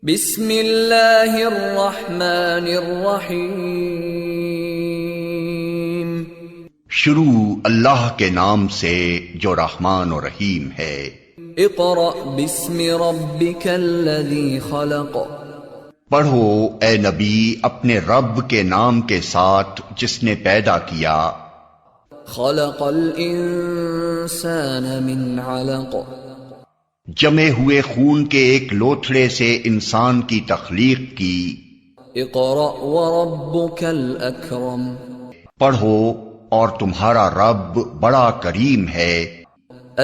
बिस्मिल्लाहिर्रहमानिर्रहीम। शुरू अल्लाह के नाम से जो रहमान और रहीम है। इक़रा बिस्मि रब्बिकल्लज़ी खलक़। पढ़ो ए नबी अपने रब के नाम के साथ जिसने पैदा किया। खलक़ल इंसान मिन अलक़। जमे हुए खून के एक लोथड़े से इंसान की तख्लीक की। इक़रा व रब्बुकल अकरम। पढ़ो और तुम्हारा रब बड़ा करीम है।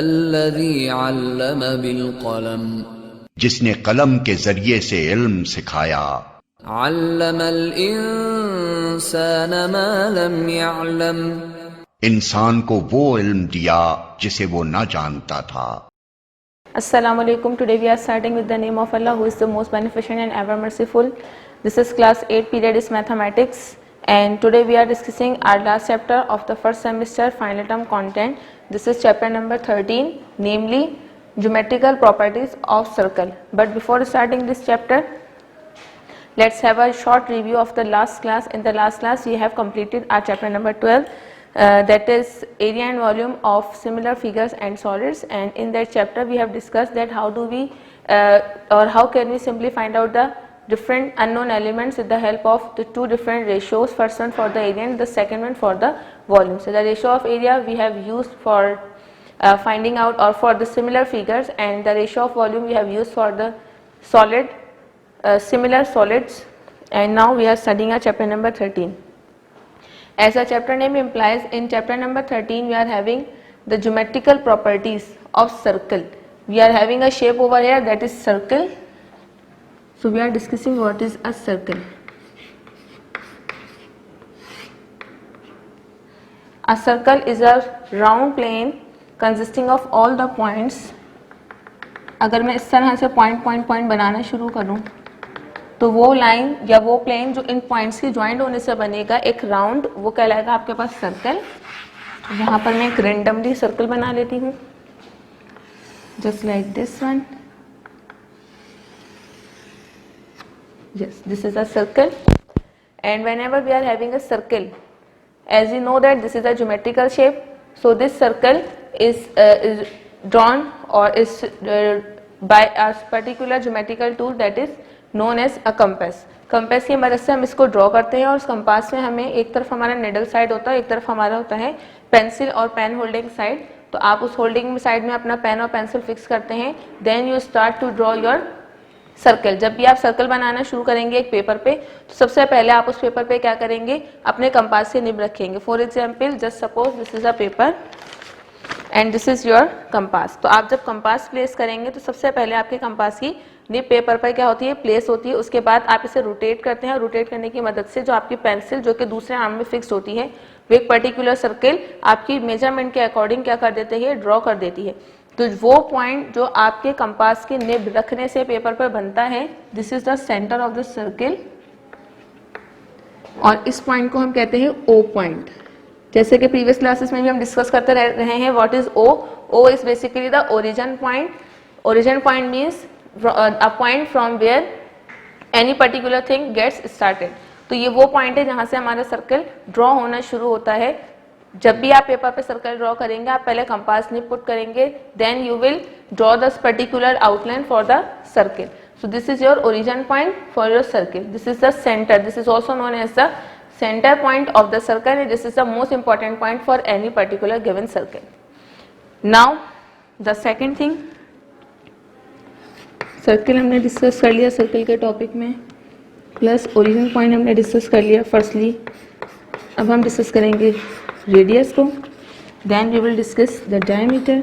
अल्लज़ी अल्लम बिल क़लम। जिसने कलम के जरिए से इल्म सिखाया। अल्लमल इंसान मा लम यअलम। इंसान को वो इल्म दिया जिसे वो न जानता था। Assalamu alaikum. Today we are starting with the name of Allah who is the most beneficent and ever merciful. This is class 8 period is mathematics, and today we are discussing our last chapter of the first semester final term content. This is chapter number 13, namely geometrical properties of circle. But before starting this chapter, let's have a short review of the last class. In the last class we have completed our chapter number 12, that is area and volume of similar figures and solids, and in that chapter we have discussed that how do we or how can we simply find out the different unknown elements with the help of the two different ratios, first one for the area and the second one for the volume. So the ratio of area we have used for finding out or for the similar figures, and the ratio of volume we have used for the solid similar solids. And now we are studying our chapter number 13. As the chapter name implies, in chapter number 13 we are having the geometrical properties of circle. We are having a shape over here, that is circle. So we are discussing what is a circle. A circle is a round plane consisting of all the points. अगर मैं इस तरह से point बनाना शुरू करूं तो वो line या वो प्लेन जो इन पॉइंट्स की ज्वाइंट होने से बनेगा एक राउंड, वो कहलाएगा आपके पास सर्कल। यहाँ पर मैं एक रेंडमली सर्कल बना लेती हूँ, just like this one. Yes, this is a circle, and whenever we are having a circle, as you know that this is a geometrical shape, so this circle is drawn or is by a particular geometrical tool that is known as a compass. Compass की मदद से हम इसको draw करते हैं, और उस compass में हमें एक तरफ हमारा निडल साइड होता है, एक तरफ हमारा होता है पेंसिल और पेन होल्डिंग साइड। तो आप उस होल्डिंग साइड में अपना पेन और पेंसिल फिक्स करते हैं, then you start to draw your circle. जब भी आप सर्कल बनाना शुरू करेंगे एक पेपर पे, तो सबसे पहले आप उस पेपर पे क्या करेंगे, अपने कंपास से निब रखेंगे। For example, just suppose this is a paper and this is your compass. तो आप जब कंपास प्लेस करेंगे तो सबसे पहले आपके कंपास की निब पेपर पर क्या होती है, प्लेस होती है। उसके बाद आप इसे रोटेट करते हैं, और रोटेट करने की मदद से जो आपकी पेंसिल जो कि दूसरे आर्म में फिक्स होती है, वो एक पर्टिकुलर सर्कल आपकी मेजरमेंट के अकॉर्डिंग क्या कर देती है, ड्रॉ कर देती है। तो वो पॉइंट जो आपके कंपास के निब रखने से पेपर पर बनता है, this is the centre of the circle, और इस पॉइंट को हम कहते हैं ओ पॉइंट। जैसे कि प्रीवियस क्लासेस में भी हम डिस्कस करते रहे हैं, what is O. O is basically the origin point. Origin point means a point from where any particular thing gets started. तो ये वो पॉइंट है जहाँ से हमारा सर्कल ड्रॉ होना शुरू होता है। जब भी आप पेपर पे सर्कल ड्रॉ करेंगे, आप पहले कंपास निब पुट करेंगे, then you will draw the particular outline for the circle. So this is your origin point for your circle. This is the centre, this is also known as the centre point of the circle, and this is the most important point for any particular given circle. Now the second thing, circle हमने discuss कर लिया circle के topic में, plus origin point हमने discuss कर लिया firstly. अब हम डिस्कस करेंगे रेडियस को, then we will discuss the diameter,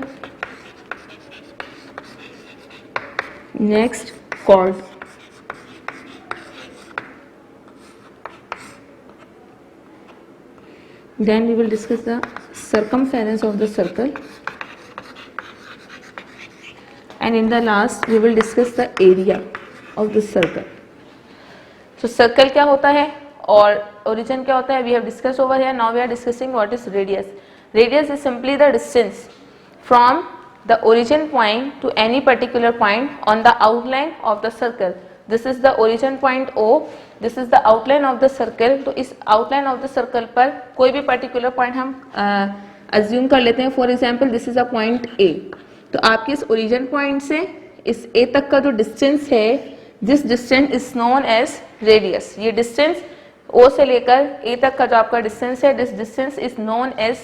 next chord, then we will discuss the circumference of the circle, and in the last we will discuss the area of the circle. So circle क्या होता है और origin क्या होता है, we have discussed over here. Now we are discussing what is radius. Radius is simply the distance from the origin point to any particular point on the outline of the circle. This is the origin point O, this is the outline of the circle. तो इस outline of the circle पर कोई भी particular point हम assume कर लेते हैं। For example this is a point A। तो आपके इस ओरिजिन पॉइंट से इस A तक का जो डिस्टेंस है, this distance is known as radius. ये डिस्टेंस O से लेकर A तक का जो आपका डिस्टेंस है, this distance is known as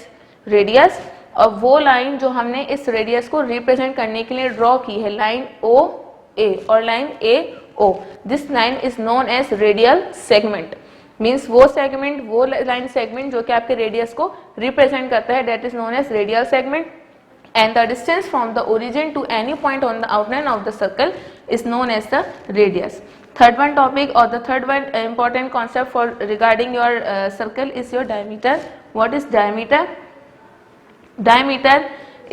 radius. और वो लाइन जो हमने इस रेडियस को रिप्रेजेंट करने के लिए ड्रॉ की है, लाइन OA और line AO, this line is known as radial segment. Means वो सेगमेंट, वो लाइन सेगमेंट जो कि आपके रेडियस को रिप्रेजेंट करता है, that is known as radial segment. And the distance from the origin to any point on the outline of the circle is known as the radius. Third one topic or the third one important concept for regarding your circle is your diameter. What is diameter? Diameter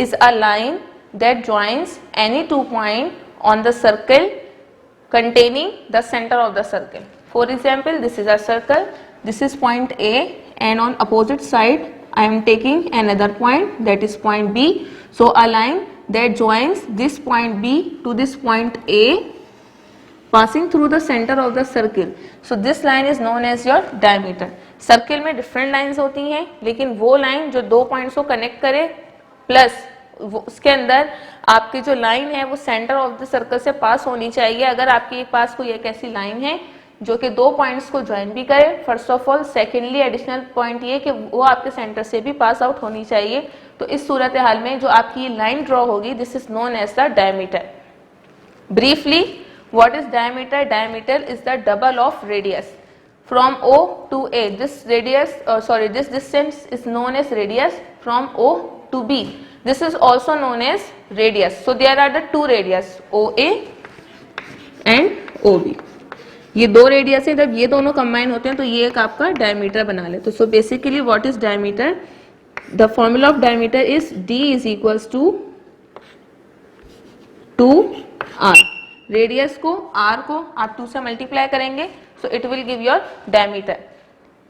is a line that joins any 2 points on the circle containing the center of the circle. For example, this is a circle, this is point A, and on opposite side I am taking another point, that is point B. So a line that joins this point B to this point A passing through the center of the circle. So this line is known as your diameter. Circle में different lines होती हैं, लेकिन वो line जो दो points को connect करे plus उसके अंदर आपकी जो लाइन है वो सेंटर ऑफ द सर्कल से पास होनी चाहिए। अगर आपके पास कोई एक ऐसी लाइन है जो कि दो पॉइंट्स को ज्वाइन भी करे, first of all, secondly additional point ये कि वो आपके सेंटर से भी पास आउट होनी चाहिए। तो इस सूरत हाल में जो आपकी लाइन ड्रॉ होगी, this is known as the diameter. Briefly, what is diameter? Diameter is the double of radius from O to A. This radius, this distance is known as radius from O to B. This is also known as radius. So there are the two radius, OA and OB. ये दो radius है, जब ये दोनों combine होते हैं तो ये एक आपका डायमीटर बना ले। तो so basically what is diameter? The formula of diameter is D is equals to 2R। Radius को, R को आप 2 से मल्टीप्लाई करेंगे, so it will give your diameter.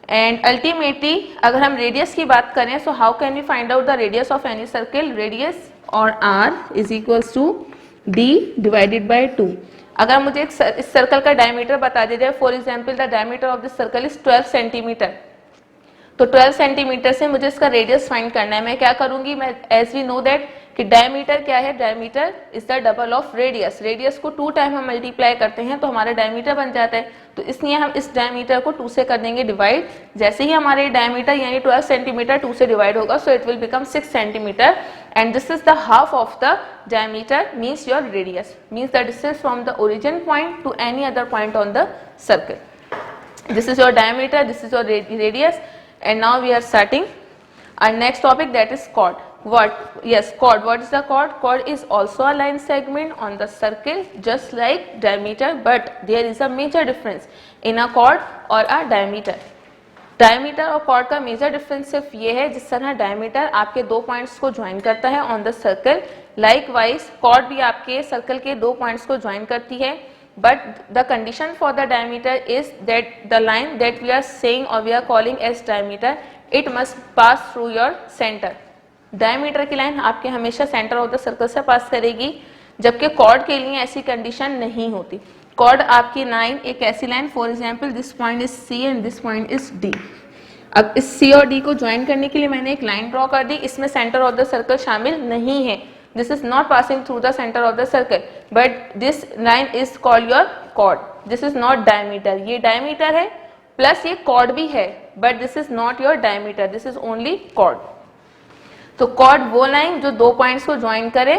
And ultimately अगर हम रेडियस की बात करें, so how can we find out the radius of any circle? Radius और R is equals to D divided by 2। अगर मुझे इस सर्कल का डायमीटर बता दिया जाए, for example the diameter of this circle is 12 centimetre, तो 12 सेंटीमीटर से मुझे इसका रेडियस फाइंड करना है। मैं क्या करूंगी? मैं एज वी नो दैट कि डायमीटर क्या है? Diameter is the double of radius. Radius को 2 टाइम हम मल्टीप्लाई करते हैं तो हमारा डायमीटर बन जाता है। तो इसलिए हम इस डायमीटर को 2 से कर देंगे डिवाइड। जैसे ही हमारे डायमीटर यानी 12 सेंटीमीटर 2 से डिवाइड होगा, सो it will become 6 centimetre and this is the half of the diameter, means your radius, means the distance from the origin point two any other point on the circle. This is your diameter, this is your radius. And now we are starting our next topic, that is chord. What? Yes, chord. What is the chord? Chord is also a line segment on the circle just like diameter, but there is a major difference in a chord or a diameter. Diameter और cord का major difference सिर्फ ये है, जिस तरह diameter आपके दो points को ज्वाइन करता है on the circle, likewise chord भी आपके सर्कल के दो पॉइंट्स को ज्वाइन करती है। But the condition for the diameter is that the line that we are saying or we are calling as diameter, it must pass through your center. Diameter की line आपके हमेशा centre of the circle से पास करेगी, जबकि cord के लिए ऐसी condition नहीं होती। कॉर्ड आपकी लाइन एक ऐसी line, for example this point is C and this point is D। अब इस C और D को ज्वाइन करने के लिए मैंने एक लाइन ड्रॉ कर दी, इसमें सेंटर ऑफ द सर्कल शामिल नहीं है। This is not passing through the center of the circle, but this line is called your chord. This is not diameter. ये diameter है प्लस ये chord भी है, but this is not your diameter. This is only chord. तो chord वो line जो दो points को ज्वाइन करे,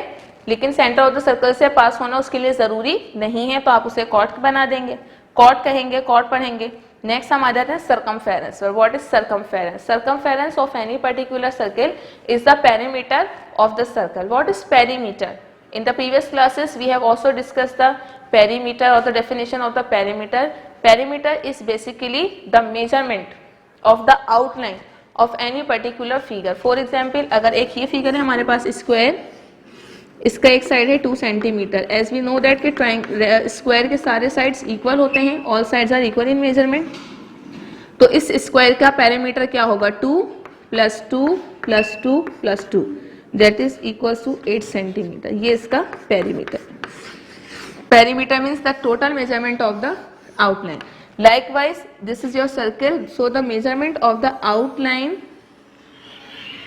लेकिन सेंटर ऑफ द सर्कल से पास होना उसके लिए जरूरी नहीं है, तो आप उसे chord बना देंगे, chord कहेंगे, chord पढ़ेंगे। नेक्स्ट हम आ जाते हैं circumference. What is circumference? Circumference of any particular circle is the perimeter of the circle. What is perimeter? In the previous classes we have also discussed the perimeter or the definition of the perimeter. Perimeter is basically the measurement of the outline of any particular figure. For example, अगर एक ये figure है हमारे पास square, इसका एक side है 2 centimetre. As we know that कि square के सारे साइड्स इक्वल होते हैं, all sides are equal in measurement. तो इस स्क्वायर का पैरामीटर क्या होगा? 2 + 2 + 2 + 2 that is equal to 8 centimetre. ये इसका parameter. Perimeter means the total measurement of the outline. Likewise, this is your circle, so the measurement of the outline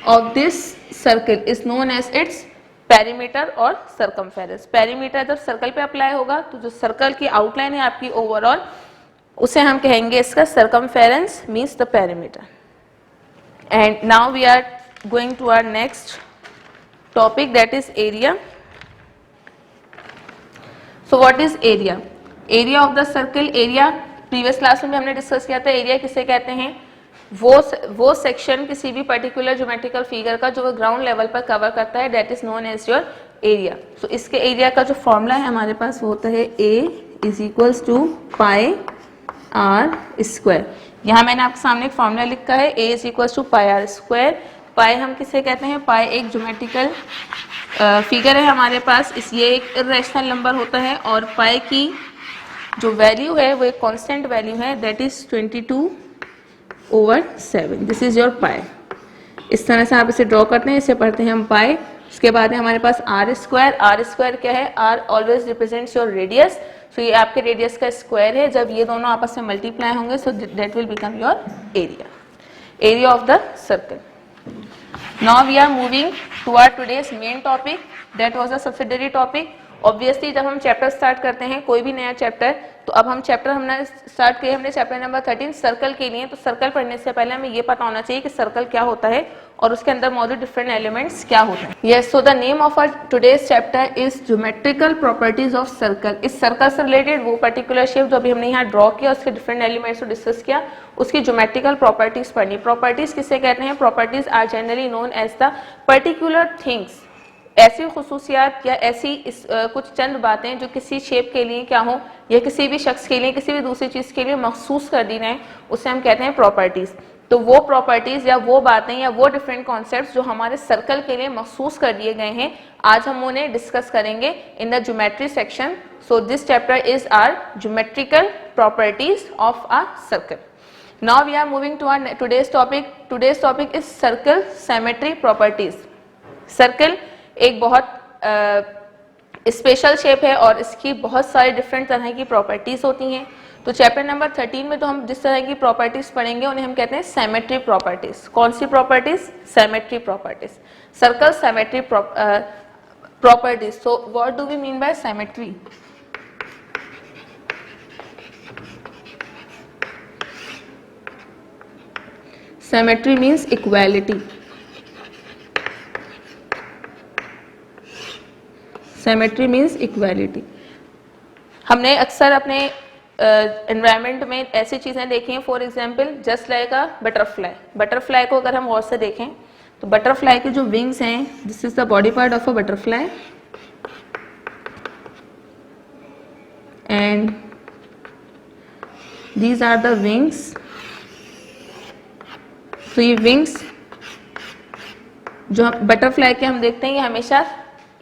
of this circle is known as its perimeter और circumference. Perimeter जब circle पे apply होगा तो जो circle की outline है आपकी overall, उसे हम कहेंगे इसका circumference means the perimeter. And now we are going to our next topic, that is area. So what is area? Area of the circle. Area previous class में भी हमने डिस्कस किया था. एरिया किसे कहते हैं? वो सेक्शन किसी भी पर्टिकुलर ज्योमेट्रिकल फिगर का जो ग्राउंड लेवल पर कवर करता है, that is known as your area. So इसके एरिया का जो फॉर्मूला है हमारे पास वो होता है A is equals to pi are square. यहाँ मैंने आपके सामने एक फॉर्मूला लिखा है, A is equals to pi are square. Pi हम किसे कहते हैं? पाई एक ज्योमेट्रिकल फिगर है हमारे पास, ये एक इरेशनल नंबर होता है और पाई की जो वैल्यू है वो एक कांस्टेंट वैल्यू है, that is 22/7. This is your pi. इस तरह से आप इसे ड्रॉ करते हैं, इसे पढ़ते हैं हम पाई. उसके बाद है हमारे पास आर स्क्वायर. आर स्क्वायर क्या है? R always represents your radius. So ये आपके रेडियस का स्क्वायर है. जब ये दोनों आपस में मल्टीप्लाई होंगे so that will become your area. Area of the circle. Now we are moving to our today's main topic, that was a subsidiary topic. Obviously जब हम चैप्टर स्टार्ट करते हैं कोई भी नया चैप्टर, तो अब हम चैप्टर हमने स्टार्ट किया, हमने चैप्टर नंबर 13 सर्कल के लिए. तो सर्कल पढ़ने से पहले हमें ये पता होना चाहिए कि सर्कल क्या होता है और उसके अंदर मौजूद डिफरेंट एलिमेंट्स क्या होते हैं. Yes, so the name of our today's chapter is geometrical properties of circle. इस सर्कल से रिलेटेड वो पर्टिकुलर शेप जो अभी हमने यहाँ ड्रॉ किया, उसके डिफरेंट एलिमेंट्स को डिस्कस किया, उसकी ज्योमेट्रिकल प्रॉपर्टीज पढ़नी. प्रॉपर्टीज किसे कहते हैं? Properties are generally known as the particular things. ऐसी खुसूसियात या ऐसी कुछ चंद बातें जो किसी शेप के लिए क्या हो या किसी भी शख्स के लिए किसी भी दूसरी चीज़ के लिए मखसूस कर दी जाए, उसे हम कहते हैं प्रॉपर्टीज़. तो वो प्रॉपर्टीज़ या वो बातें या वो डिफरेंट कॉन्सेप्ट्स जो हमारे सर्कल के लिए मखसूस कर दिए गए हैं, आज हम उन्हें डिस्कस करेंगे in the geometry section. So this chapter is our geometrical properties of a circle. Now we are moving to our today's topic. Today's topic is circle symmetry properties. Circle एक बहुत स्पेशल शेप है और इसकी बहुत सारी different तरह की properties होती हैं. तो चैप्टर नंबर 13 में तो हम जिस तरह की प्रॉपर्टीज पढ़ेंगे उन्हें हम कहते हैं सिमेट्री प्रॉपर्टीज. कौन सी properties? Symmetry properties. Circle symmetry properties. So what do we mean by symmetry? Symmetry means equality. Symmetry means equality. हमने अक्सर अपने एनवायरनमेंट में ऐसी चीज़ें देखी हैं, for example just like a butterfly. Butterfly को अगर हम गौर से देखें तो बटरफ्लाई के जो विंग्स हैं, this is the body part of a butterfly and these are the wings. तो ये विंग्स जो बटरफ्लाई के हम देखते हैं ये हमेशा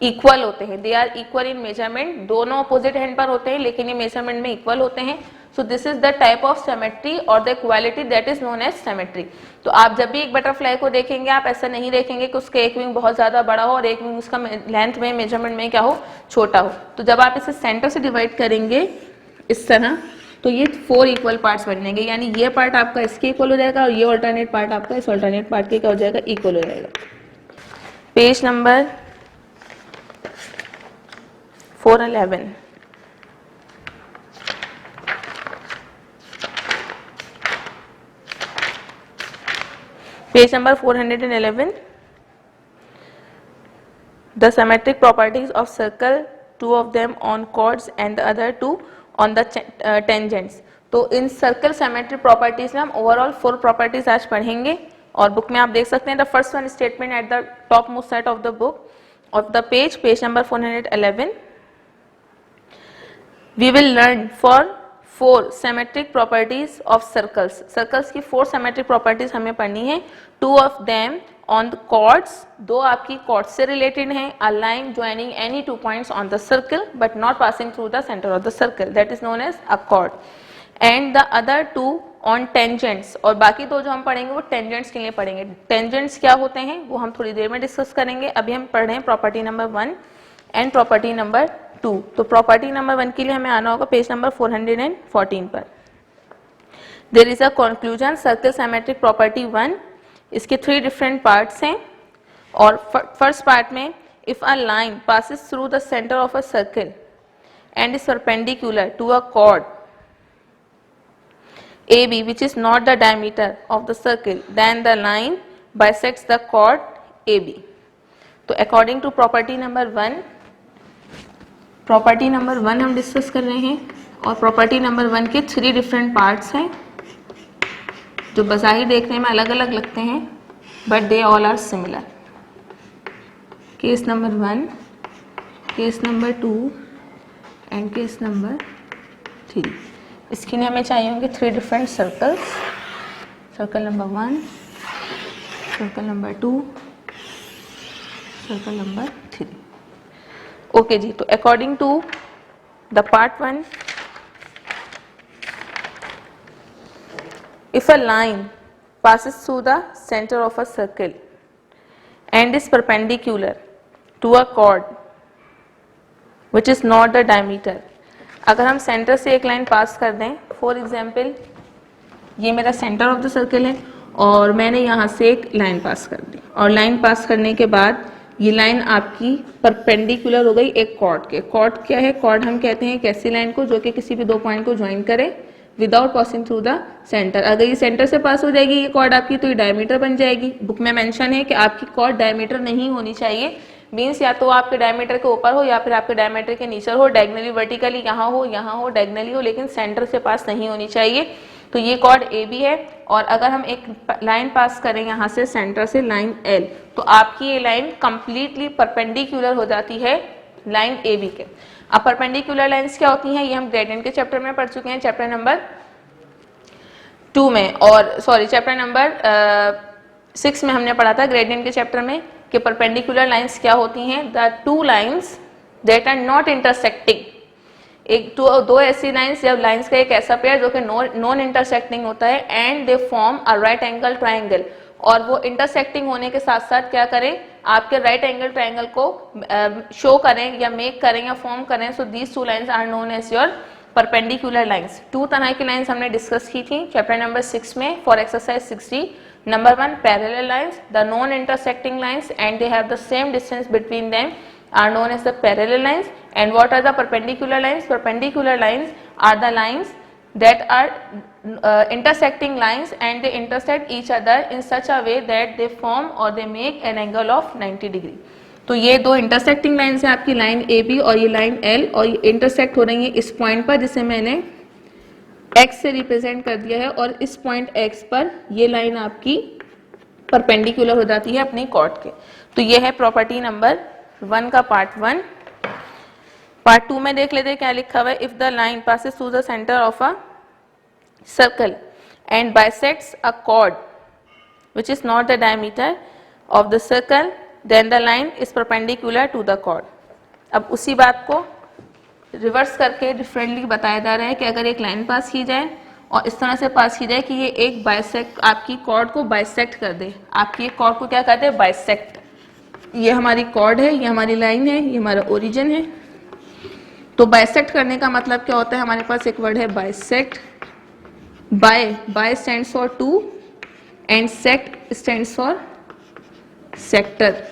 इक्वल होते हैं. They are equal in measurement. दोनों अपोजिट हैंड पर होते हैं लेकिन ये मेजरमेंट में इक्वल होते हैं. So this is the type of symmetry और the equality that is known as symmetry. तो आप जब भी एक बटरफ्लाई को देखेंगे आप ऐसा नहीं देखेंगे कि उसका एक विंग बहुत ज़्यादा बड़ा हो और एक विंग उसका लेंथ में मेजरमेंट में क्या हो, छोटा हो. तो जब आप इसे सेंटर से डिवाइड करेंगे इस तरह तो ये 4 इक्वल पार्ट्स बन जाएंगे. यानी ये पार्ट आपका इसके इक्वल हो जाएगा और ये ऑल्टरनेट पार्ट आपका इस ऑल्टरनेट पार्ट के क्या हो जाएगा, इक्वल हो जाएगा. Page number 411. Page number 411. The symmetric properties of circle, 2 of them on chords and the other 2 on the tangents. तो इन सर्कल सिमेट्री प्रॉपर्टीज में हम ओवरऑल 4 प्रॉपर्टीज आज पढ़ेंगे और बुक में आप देख सकते हैं the first one statement at the top most side of the book of the page number 411. We will learn for 4 symmetric properties of circles. Circles की 4 symmetric properties हमें पढ़नी है. 2 of them on the chords. 2 आपकी chords से related हैं. A line joining any 2 points on the circle but not passing through the center of the circle. That is known as a chord. And the other 2 on tangents. और बाकी 2 जो हम पढ़ेंगे वो tangents के लिए पढ़ेंगे. Tangents क्या होते हैं वो हम थोड़ी देर में डिस्कस करेंगे. अभी हम पढ़ रहे हैं property number 1 and property number 2। तो प्रॉपर्टी नंबर 1 के लिए हमें आना होगा पेज नंबर 414 पर। There is a conclusion circle symmetric property 1। इसके 3 डिफरेंट पार्ट्स हैं और फर्स्ट पार्ट में if a line passes through the centre of a circle and is perpendicular to a chord AB which is not the diameter of the circle, then the line bisects the chord AB. तो according to property number 1 हम discuss कर रहे हैं और property number 1 के 3 different parts हैं जो बज़ाहिर देखने में अलग अलग लगते हैं but they all are similar. Case number 1, case number 2 and case number 3। इसके लिए हमें चाहिए होंगे 3 different circles, circle number 1, circle number 2, circle number 3। Okay जी, तो according to the part 1, if a line passes through the center of a circle and is perpendicular to a chord which is not the diameter, अगर हम centre से एक line पास कर दें, for example ये मेरा सेंटर ऑफ द सर्कल है और मैंने यहाँ से एक लाइन पास कर दी और लाइन पास करने के बाद ये लाइन आपकी परपेंडिकुलर हो गई एक कॉर्ड के। कॉर्ड क्या है? कॉर्ड हम कहते हैं एक ऐसी लाइन को जो कि किसी भी 2 पॉइंट को ज्वाइन करे without passing through the centre. अगर ये सेंटर से पास हो जाएगी ये कॉर्ड आपकी तो ये डायमीटर बन जाएगी। बुक में मेंशन है कि आपकी कॉर्ड डायमीटर नहीं होनी चाहिए, मीन्स या तो आपके डायमीटर के ऊपर हो या फिर आपके डायमीटर के नीचे हो, डायगनली वर्टिकली यहाँ हो डायगनली हो, लेकिन सेंटर से पास नहीं होनी चाहिए। तो ये कॉर्ड ए बी है और अगर हम एक लाइन पास करें यहाँ से सेंटर से लाइन एल तो आपकी ये लाइन कंप्लीटली परपेंडिकुलर हो जाती है लाइन ए बी के। अब परपेंडिकुलर लाइंस क्या होती हैं ये हम ग्रेडियंट के चैप्टर में पढ़ चुके हैं, चैप्टर नंबर 2 में, और सॉरी चैप्टर नंबर 6 में हमने पढ़ा था ग्रेडियंट के चैप्टर में कि परपेंडिकुलर लाइंस क्या होती हैं। The 2 lines that are not intersecting, एक दो ऐसी लाइंस या लाइंस का एक ऐसा पेयर जो कि नॉन इंटरसेक्टिंग होता है and they form a right angle triangle, और वो इंटरसेक्टिंग होने के साथ साथ क्या करें आपके राइट एंगल ट्रायंगल को शो करें या मेक करें या फॉर्म करें। So these 2 lines are known as your perpendicular lines. 2 तरह की लाइंस हमने डिस्कस की थी चैप्टर नंबर 6 में for exercise 60। Number 1, parallel lines, the non-intersecting lines and they have the same distance between them are known as the parallel lines. And what are the perpendicular lines? Perpendicular lines are the lines that are intersecting lines and they intersect each other in such a way that they form or they make an angle of 90 degree. तो ये 2 intersecting lines हैं आपकी line A B और ये line L, और ये intersect हो रही है इस पॉइंट पर जिसे मैंने x से रिप्रेजेंट कर दिया है और इस पॉइंट x पर ये लाइन आपकी परपेंडिकुलर हो जाती है अपनी कॉर्ड के। तो ये है प्रॉपर्टी नंबर 1 का पार्ट 1। पार्ट 2 में देख लेते हैं क्या लिखा हुआ है। If the line passes through the centre of a circle and bisects a chord which is not the diameter of the circle then the line is perpendicular to the chord. अब उसी बात को रिवर्स करके differently बताया जा रहा है कि अगर एक लाइन पास की जाए और इस तरह से पास की जाए कि ये एक बाइसेक्ट आपकी कॉर्ड को बाइसेक्ट कर दे, आपकी एक कॉर्ड को क्या कहते हैं बाइसेक्ट। ये हमारी कॉर्ड है, ये हमारी लाइन है, ये हमारा ओरिजिन है। तो बाइसेक्ट करने का मतलब क्या होता है? हमारे पास एक वर्ड है bisect. Bi stands for 2 and sect stands for sector.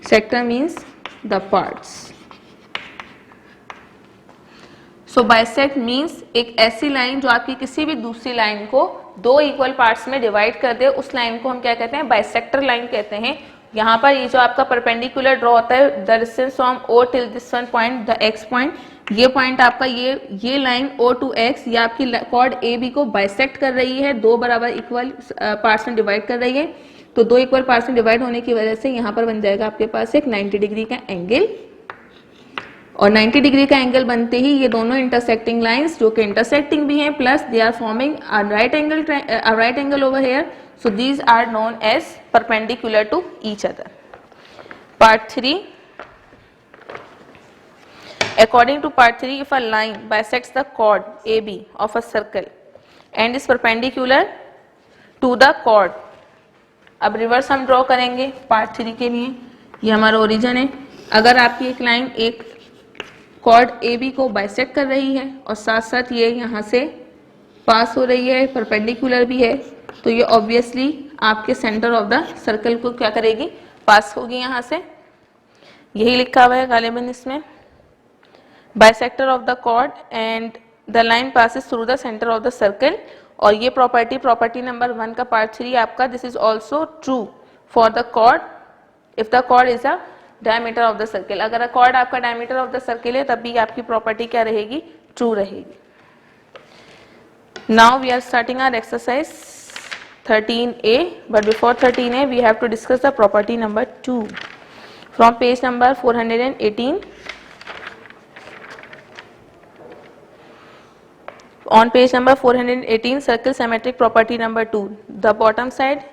Sector means the parts. So bisect means एक ऐसी लाइन जो आपकी किसी भी दूसरी लाइन को 2 इक्वल पार्ट्स में डिवाइड कर दे, उस लाइन को हम क्या कहते हैं? बाइसेक्टर लाइन कहते हैं। यहाँ पर ये जो आपका परपेंडिकुलर ड्रॉ होता है the distance from O till this one point the X point, ये पॉइंट आपका ये लाइन ओ टू एक्स ये आपकी कॉर्ड ए बी को बाइसेक्ट कर रही है, 2 बराबर इक्वल पार्ट्स में डिवाइड कर रही है। तो 2 इक्वल पार्ट्स में डिवाइड होने की वजह से यहाँ पर बन जाएगा आपके पास एक 90 डिग्री का एंगल, और 90 डिग्री का एंगल बनते ही ये दोनों इंटरसेक्टिंग लाइंस जो कि इंटरसेक्टिंग भी हैं plus they are forming a right angle over here, so these are known as perpendicular to each other. Part 3, according to part 3 if a line bisects the chord AB of a circle and is perpendicular to the chord, अब reverse हम draw करेंगे part 3 के लिए। ये हमारा origin है। अगर आपकी एक लाइन एक कॉर्ड ए बी को बाइसेक्ट कर रही है और साथ साथ ये यहाँ से पास हो रही है, परपेंडिकुलर भी है, तो ये ऑब्वियसली आपके सेंटर ऑफ द सर्कल को क्या करेगी, पास होगी यहाँ से। यही लिखा हुआ है गालिबन इसमें, bisector of the chord and the line passes through the centre of the circle. और ये प्रॉपर्टी नंबर 1 का पार्ट 3 आपका, this is also true for the chord if the chord is a diameter of the circle. अगर chord आपका diameter of the circle है तब भी आपकी प्रॉपर्टी क्या रहेगी, ट्रू रहेगी। Now we are starting our exercise 13A, but before 13A we have to discuss the property number 2 from page number 418. On page number 418, circle symmetric property number 2. The bottom side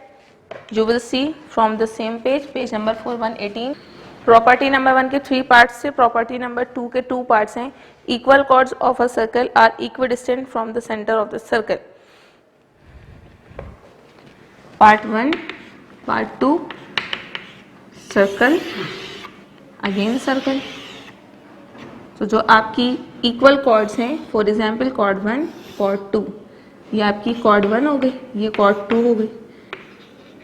you will see from the same page number 418. Property number 1 के 3 parts से property number 2 के 2 parts हैं। Equal chords of a circle are equidistant from the centre of the circle. Part 1, part 2, circle, again circle. तो जो आपकी equal chords हैं, for example chord 1, chord 2, ये आपकी कॉर्ड 1 हो गई, ये कॉर्ड 2 हो गई।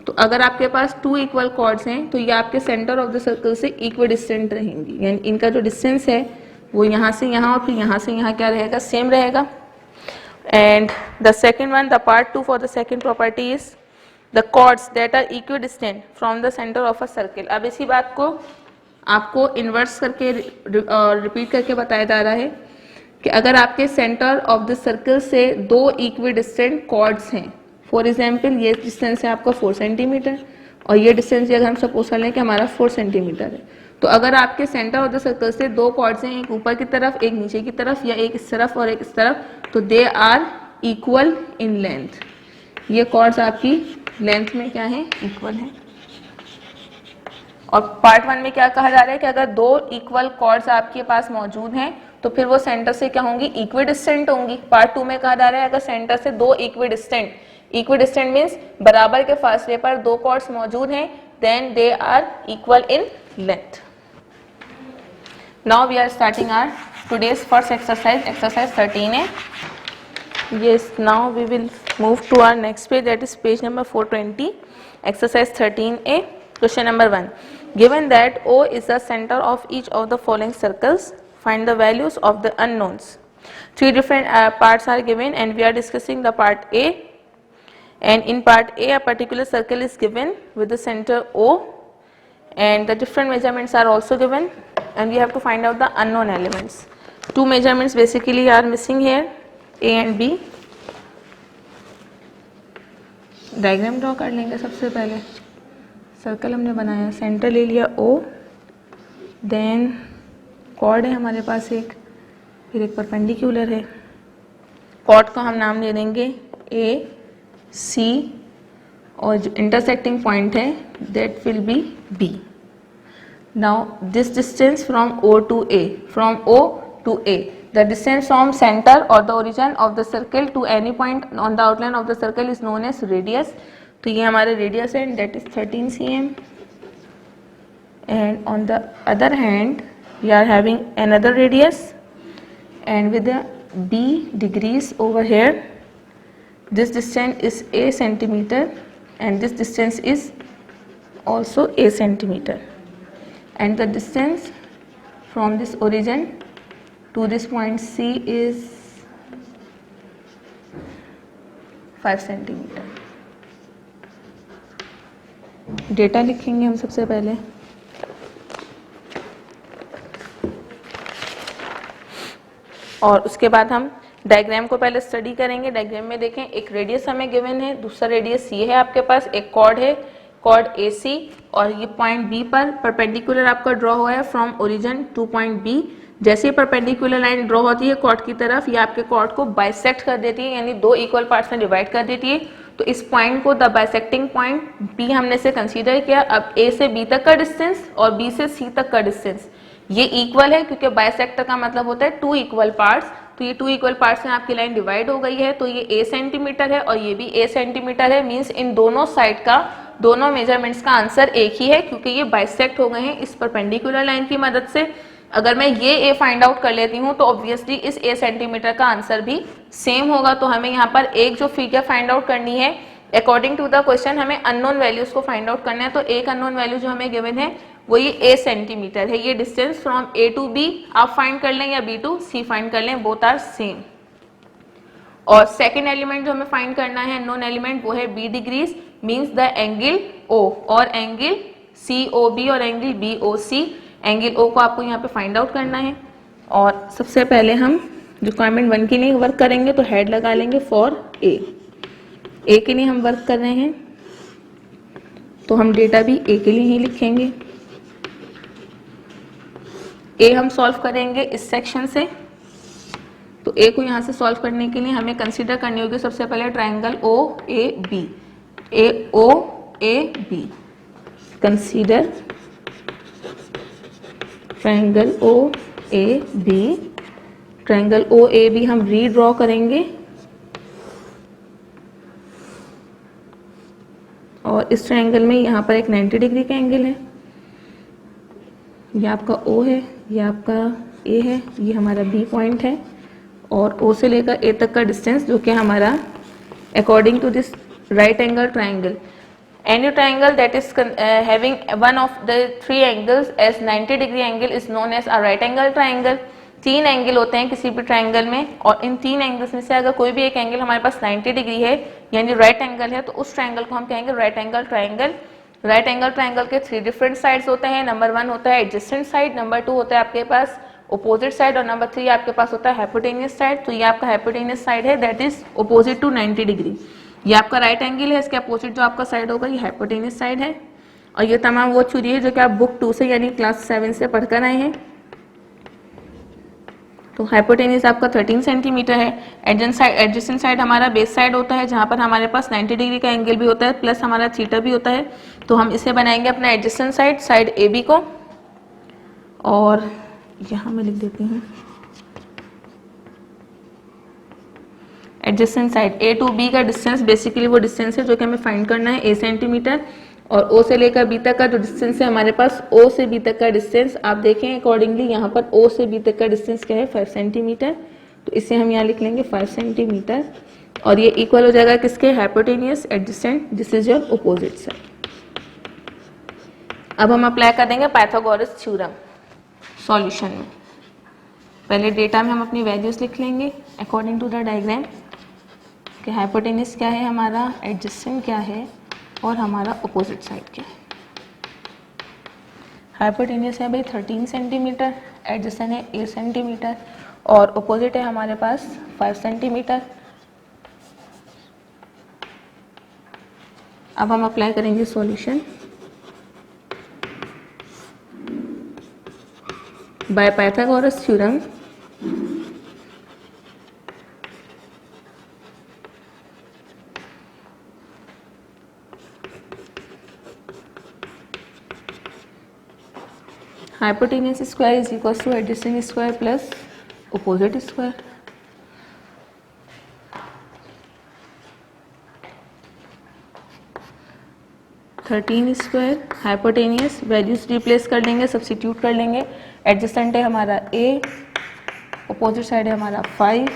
तो अगर आपके पास 2 इक्वल कॉर्ड्स हैं तो ये आपके सेंटर ऑफ द सर्कल से इक्विडिस्टेंट रहेंगी, यानी इनका जो डिस्टेंस है वो यहाँ से यहाँ और फिर यहाँ से यहाँ क्या रहेगा, सेम रहेगा। And the second one, the part 2 for the second property is the chords that are equidistant from the centre of a circle. अब इसी बात को आपको इन्वर्स करके रिपीट करके बताया जा रहा है कि अगर आपके सेंटर ऑफ द सर्कल से 2 इक्विडिस्टेंट कॉर्ड्स हैं, फॉर एग्जाम्पल ये डिस्टेंस है आपका 4 सेंटीमीटर और ये डिस्टेंस अगर हम सपोज कर लें कि हमारा 4 सेंटीमीटर है, तो अगर आपके सेंटर ऑफ द सर्कल से 2 कॉर्ड्स हैं, एक ऊपर की तरफ एक नीचे की तरफ, या एक इस तरफ और एक इस तरफ, तो they are equal in length. ये कॉर्ड्स आपकी लेंथ में क्या है, इक्वल है। और पार्ट 1 में क्या कहा जा रहा है कि अगर 2 इक्वल कॉर्ड्स आपके पास मौजूद हैं तो फिर वो सेंटर से क्या होंगी, इक्विडिस्टेंट होंगी। पार्ट 2 में कहा जा रहा है अगर सेंटर से 2 इक्विडिस्टेंट मीन्स बराबर के फासले पर 2 कॉर्ड्स मौजूद हैं, then they are equal in length. Now we are starting our today's first exercise 13A. Yes, now we will move to our next page, that is page number 420, exercise 13A. Question number 1. Given that O is the center of each of the following circles, find the values of the unknowns. 3 different parts are given and we are discussing the part A. And in part A, a particular circle is given with the center O and the different measurements are also given and we have to find out the unknown elements. 2 measurements basically are missing here, A and B. Diagram draw कर लेंगे सबसे पहले। Circle हमने बनाया, centre ले लिया O, then cord है हमारे पास एक, फिर एक परपेंडिकुलर है। कॉर्ड को हम नाम दे देंगे A, C और जो इंटरसेक्टिंग पॉइंट है that will be B. Now this distance from O to A, from O to A, the distance from center or the origin of the circle to any point on the outline of the circle is known as radius. तो ये हमारे radius है, that is 13 cm. And on the other hand we are having another radius and with the B degrees over here, this distance is A centimeter and this distance is also A centimeter, and the distance from this origin to this point C is 5 centimetre. Data लिखेंगे हम सबसे पहले। और उसके बाद हम diagram को पहले स्टडी करेंगे। डायग्राम में देखें, एक रेडियस हमें गिवन है, दूसरा रेडियस ये है आपके पास, एक कॉर्ड है, कॉर्ड AC, और ये पॉइंट B पर परपेंडिकुलर आपका ड्रॉ हुआ है from origin two point B। जैसे ही परपेंडिकुलर लाइन ड्रॉ होती है कॉर्ड की तरफ, ये आपके कॉर्ड को बाइसेक्ट कर देती है, यानी 2 इक्वल पार्ट्स में डिवाइड कर देती है। तो इस पॉइंट को द बाइसेक्टिंग पॉइंट B हमने से कंसीडर किया। अब A से B तक का डिस्टेंस और B से C तक का डिस्टेंस ये इक्वल है, क्योंकि बाइसेक्टर का मतलब होता है 2 इक्वल पार्ट्स। तो ये 2 इक्वल पार्ट्स में आपकी लाइन डिवाइड हो गई है, तो ये A सेंटीमीटर है और ये भी A सेंटीमीटर है। मीन्स इन दोनों साइड का, दोनों मेजरमेंट्स का आंसर एक ही है, क्योंकि ये बाइसेक्ट हो गए हैं इस परपेंडिकुलर लाइन की मदद से। अगर मैं ये ए फाइंड आउट कर लेती हूँ तो ऑब्वियसली इस ए सेंटीमीटर का आंसर भी सेम होगा। तो हमें यहाँ पर एक जो फिगर फाइंड आउट करनी है, अकॉर्डिंग टू द क्वेश्चन हमें अननोन वैल्यूज को फाइंड आउट करना है। तो एक अननोन वैल्यू जो हमें गिवन है वो ये ए सेंटीमीटर है। ये distance from A to B आप फाइंड कर लें या बी टू सी फाइंड कर लें, बोथ आर सेम। और सेकेंड एलिमेंट जो हमें फाइंड करना है अननोन एलिमेंट वो है B degrees, means the angle O और एंगल सी ओ बी और angle B O C. Angle O को आपको यहाँ पे फाइंड आउट करना है। और सबसे पहले हम रिक्वायरमेंट 1 के लिए वर्क करेंगे तो हेड लगा लेंगे फॉर ए के लिए हम वर्क कर रहे हैं तो हम डेटा भी ए के लिए ही लिखेंगे। ए हम सॉल्व करेंगे इस सेक्शन से। तो ए को यहाँ से सॉल्व करने के लिए हमें कंसीडर करनी होगी सबसे पहले triangle O A B. A O A B, consider triangle O A B. Triangle O A B हम रीड्रॉ करेंगे और इस ट्राइंगल में यहाँ पर एक 90 डिग्री का एंगल है। ये आपका ओ है, ये आपका ए है, ये हमारा बी पॉइंट है और ओ से लेकर ए तक का डिस्टेंस जो कि हमारा according to this right angle triangle, any triangle that is having one of the three angles as 90 degree angle is known as a right angle triangle। 3 angle होते हैं किसी भी ट्राइंगल में और इन 3 एंगल्स में से अगर कोई भी एक एंगल हमारे पास 90 डिग्री है यानी राइट एंगल है तो उस ट्राइंगल को हम कहेंगे right angle triangle. Right angle triangle के 3 डिफरेंट साइड्स होते हैं। नंबर 1 होता है एडजेसेंट साइड, नंबर 2 होता है आपके पास अपोजिट साइड और नंबर 3 आपके पास होता है हाइपोटेनियस साइड। तो ये आपका हाइपोटेनियस साइड है, that is opposite to 90 degree. ये आपका राइट एंगल है, इसके अपोजिट जो आपका साइड होगा ये हाइपोटेनियस साइड है। और ये तमाम वो थ्योरी है जो कि आप बुक 2 से यानी क्लास 7 से पढ़कर आए हैं। तो हाइपोटेनियस आपका 13 सेंटीमीटर है। एडजेसेंट साइड हमारा बेस साइड होता है जहां पर हमारे पास 90 डिग्री का एंगल भी होता है प्लस हमारा थीटा भी होता है। तो हम इसे बनाएंगे अपना adjacent side, side A B को। और यहाँ मैं लिख देती हूँ adjacent side A to B का डिस्टेंस, बेसिकली वो डिस्टेंस है जो कि हमें फाइंड करना है, ए सेंटीमीटर। और ओ से लेकर बी तक का जो डिस्टेंस है हमारे पास, ओ से बी तक का डिस्टेंस आप देखें अकॉर्डिंगली यहाँ पर ओ से बी तक का डिस्टेंस क्या है 5 सेंटीमीटर। तो इसे हम यहाँ लिख लेंगे 5 सेंटीमीटर और ये इक्वल हो जाएगा किसके, hypotenuse adjacent, this is your opposite side. अब हम अप्लाई कर देंगे पाइथागोरस थ्योरम सॉल्यूशन में। पहले डेटा में हम अपनी वैल्यूज लिख लेंगे अकॉर्डिंग टू द डायग्राम कि हाइपोटेनियस क्या है हमारा, एडजेसेंट क्या है और हमारा अपोजिट साइड क्या है। हाइपोटेनियस है भाई 13 सेंटीमीटर, एडजेसेंट है 8 सेंटीमीटर और अपोजिट है हमारे पास 5 सेंटीमीटर। अब हम अप्लाई करेंगे solution by Pythagoras theorem. Hypotenuse square is equals to adjacent square plus opposite square। Thirteen square hypotenuse, values replace कर लेंगे, सब्सिट्यूट कर लेंगे। एडजेसेंट है हमारा ए, अपोजिट साइड है हमारा 5,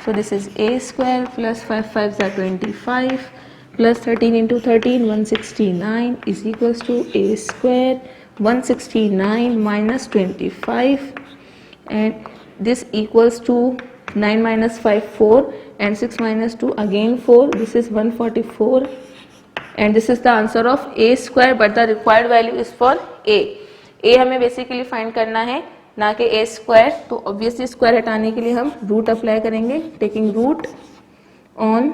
so this is A square plus 5 5 = 25 plus 13 into 13 169 is equals to A square 169 minus 25 and this equals to 9 minus 5 4 and 6 minus 2 again 4, this is 144 and this is the answer of a square but the required value is for a हमें basically find करना है ना कि a square. तो obviously square हटाने के लिए हम रूट अप्लाई करेंगे, taking root on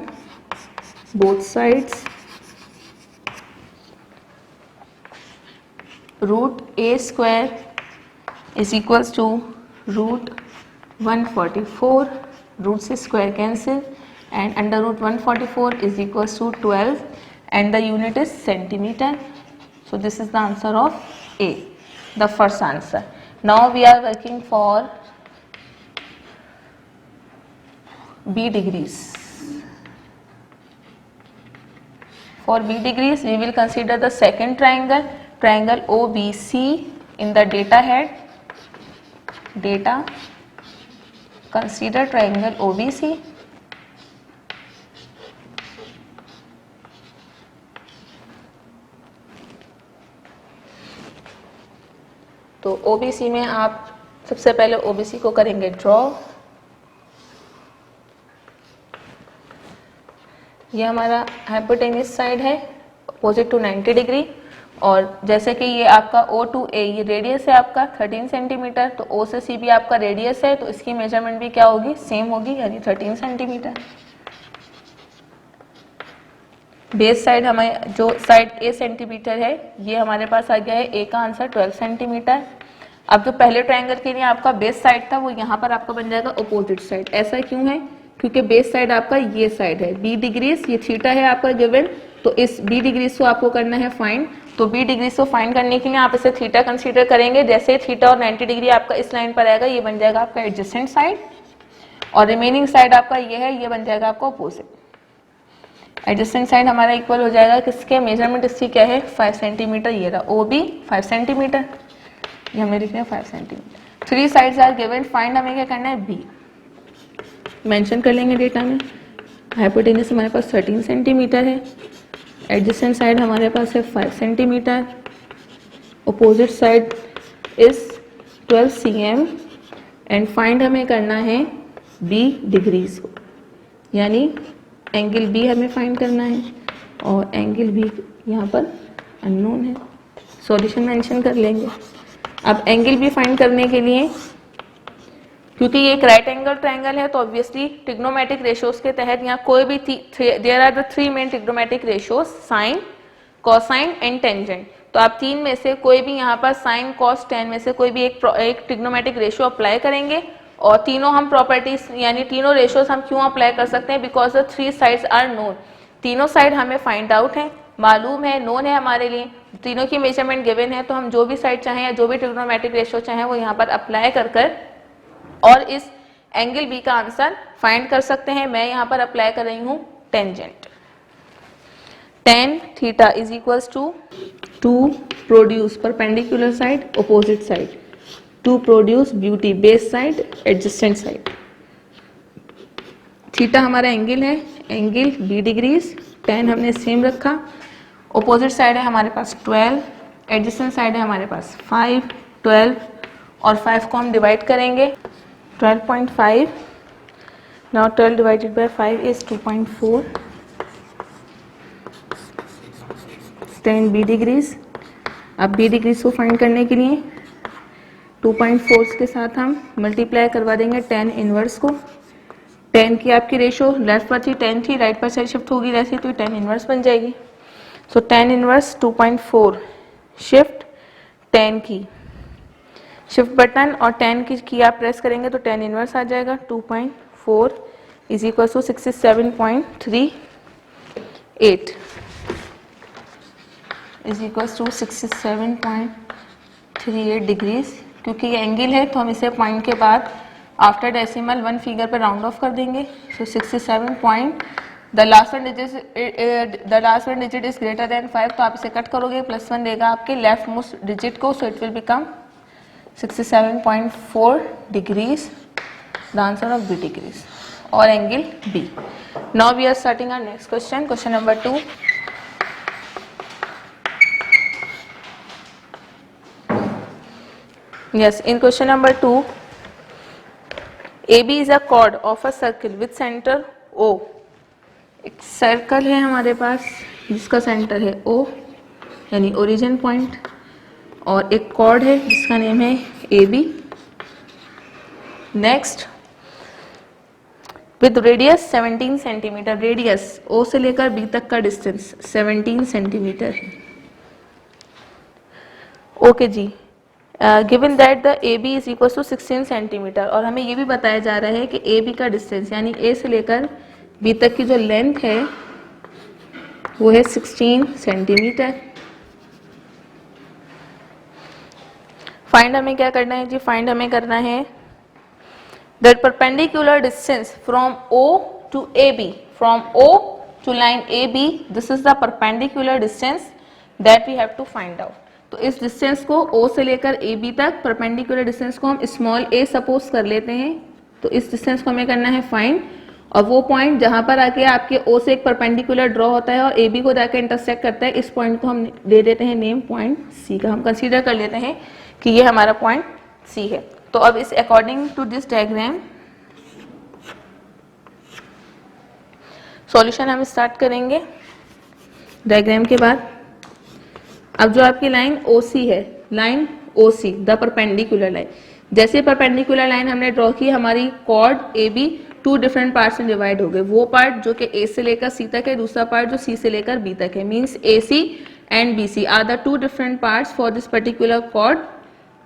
both sides. root a square is equals to root 144, root से square cancel and under root 144 is equals to 12 and the unit is centimeter. So this is the answer of A, the first answer. Now we are working for B degrees. For B degrees we will consider the second triangle, triangle OBC in the data head data consider triangle OBC तो OBC में आप सबसे पहले OBC को करेंगे draw. ये हमारा hypotenuse side है अपोजिट टू 90 डिग्री, और जैसे कि ये आपका O to A ये रेडियस है आपका 13 सेंटीमीटर, तो O से C भी आपका रेडियस है, तो इसकी मेजरमेंट भी क्या होगी, सेम होगी, यानी 13 सेंटीमीटर। बेस साइड हमें जो साइड A सेंटीमीटर है, ये हमारे पास आ गया है A का आंसर 12 सेंटीमीटर। अब जो पहले ट्रायंगल के लिए आपका बेस साइड था वो यहाँ पर आपका बन जाएगा अपोजिट साइड। ऐसा क्यों है, क्योंकि बेस साइड आपका ये साइड है, B डिग्रीज, ये थीटा है आपका गिवन, तो इस B डिग्रीज को आपको करना है फाइंड। तो B डिग्रीज को फाइंड करने के लिए आप इसे थीटा कंसीडर करेंगे। जैसे थीटा और 90 डिग्री आपका इस लाइन पर आएगा, ये बन जाएगा आपका एडजेसेंट साइड, और रिमेनिंग साइड आपका ये है, ये बन जाएगा आपका अपोजिट। एडजेसेंट साइड हमारा इक्वल हो जाएगा किसके, मेजरमेंट इसकी क्या है 5 सेंटीमीटर, ये रहा OB 5 सेंटीमीटर, ये हमें लिखना है 5 centimetre. 3 sides are given, find हमें क्या करना है B, मेंशन कर लेंगे डेटा में। हाइपोटेन्यूज हमारे पास 13 सेंटीमीटर है, एडजेसेंट साइड हमारे पास है 5 centimetre, opposite side is 12 cm, and find हमें करना है B डिग्रीज को, यानी एंगल B हमें फाइंड करना है, और एंगल B यहाँ पर अननोन है, सॉल्यूशन मेंशन कर लेंगे। अब एंगल B फाइंड करने के लिए, क्योंकि ये एक राइट एंगल ट्रायंगल है, तो ऑब्वियसली ट्रिग्नोमेट्रिक रेशियोज के तहत यहाँ कोई भी there are the 3 main trigonometric ratios, sine, cosine and tangent. तो आप 3 में से कोई भी यहाँ पर साइन, कॉस, टेन में से कोई भी एक ट्रिग्नोमेट्रिक रेशियो अप्लाई करेंगे, और तीनों हम प्रॉपर्टीज यानी तीनों रेशियोज हम क्यों अप्लाई कर सकते हैं, because the 3 sides are known. तीनों साइड हमें फाइंड आउट है, मालूम है, नोन है हमारे लिए, तीनों की मेजरमेंट गिवन है, तो हम जो भी साइड चाहें या जो भी ट्रिग्नोमेट्रिक रेशियो चाहें वो यहाँ पर अप्लाई कर और इस एंगल B का आंसर फाइंड कर सकते हैं। मैं यहाँ पर अप्लाई कर रही हूँ tangent. tan theta is equals to produce perpendicular side opposite side, to produce beauty base side adjacent side. Theta हमारा एंगल है, एंगल B डिग्रीज, tan हमने सेम रखा, अपोजिट साइड है हमारे पास 12, एडजेसेंट साइड है हमारे पास 5, 12 और 5 को हम डिवाइड करेंगे, 12.5, now 12 divided by 5 is 2.4, tan B degrees. अब B डिग्रीज को फाइंड करने के लिए 2.4 के साथ हम मल्टीप्लाई करवा देंगे tan इनवर्स को। tan की आपकी रेशो लेफ्ट पर थी, tan थी, राइट पर साइड शिफ्ट होगी वैसे, तो tan इनवर्स बन जाएगी। सो tan इनवर्स 2.4 शिफ्ट tan की, शिफ्ट बटन और tan की आप प्रेस करेंगे तो tan इनवर्स आ जाएगा। 2.4 is equal to 67.38 is equal to 67.38 degrees. क्योंकि ये एंगल है तो हम इसे पॉइंट के बाद आफ्टर डेसिमल 1 फिगर पे राउंड ऑफ कर देंगे। सो 67 point, the last one digit is greater than 5, तो आप इसे कट करोगे, +1 देगा आपके लेफ्ट मोस्ट डिजिट को, सो it will become 67.4 degrees, the answer of B degrees, or angle B. Now we are starting our next question, question number 2. Yes, in question number 2, AB is a chord of a circle with center O. एक circle है हमारे पास जिसका centre है O, यानी origin point, और एक cord है जिसका नेम है AB। Next, with radius 17 centimetre, radius O से लेकर B तक का डिस्टेंस 17 सेंटीमीटर है। ओके जी, given that the AB is equal to 16 centimetre, और हमें ये भी बताया जा रहा है कि AB का डिस्टेंस यानी A से लेकर B तक की जो लेंथ है वो है 16 सेंटीमीटर। फाइंड हमें क्या करना है जी, फाइंड हमें करना है that perpendicular distance from O to AB, from O to line AB, this is the perpendicular distance that we have to find out. तो इस डिस्टेंस को O से लेकर AB तक परपेंडिकुलर डिस्टेंस को हम स्मॉल a सपोज कर लेते हैं। तो इस डिस्टेंस को हमें करना है फाइंड, और वो पॉइंट जहां पर आके आपके O से एक परपेंडिकुलर ड्रॉ होता है और AB को जाकर इंटरसेक्ट करता है, इस पॉइंट को हम दे देते हैं नेम पॉइंट C का। हम कंसीडर कर लेते हैं कि ये हमारा पॉइंट C है। तो अब इस according to this diagram solution हम स्टार्ट करेंगे। डायग्राम के बाद अब जो आपकी लाइन OC है, line OC the perpendicular line, जैसे परपेंडिकुलर लाइन हमने ड्रॉ की, हमारी chord AB two different parts में डिवाइड हो गए। वो पार्ट जो कि A से लेकर C तक है, दूसरा पार्ट जो C से लेकर B तक है, means AC and BC are the two different parts for this particular chord.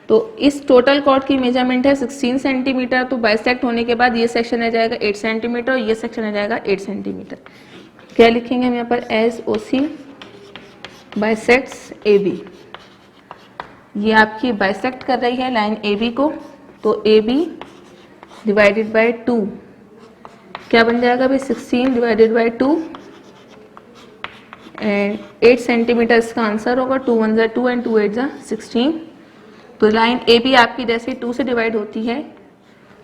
तो इस टोटल कॉर्ड की मेजरमेंट है 16 सेंटीमीटर। तो बाइसेक्ट होने के बाद ये सेक्शन आ जाएगा 8 सेंटीमीटर और ये सेक्शन आ जाएगा 8 सेंटीमीटर। क्या लिखेंगे हम यहाँ पर, एज OC बाइसेक्ट्स AB। ये आपकी बाइसेक्ट कर रही है लाइन AB को, तो AB डिवाइडेड बाय 2 क्या बन जाएगा भाई, 16 डिवाइडेड बाय 2 एंड 8 सेंटीमीटर इसका आंसर होगा। 2 1 जा 2 एंड 2 8 जा 16। तो लाइन AB आपकी जैसे 2 से डिवाइड होती है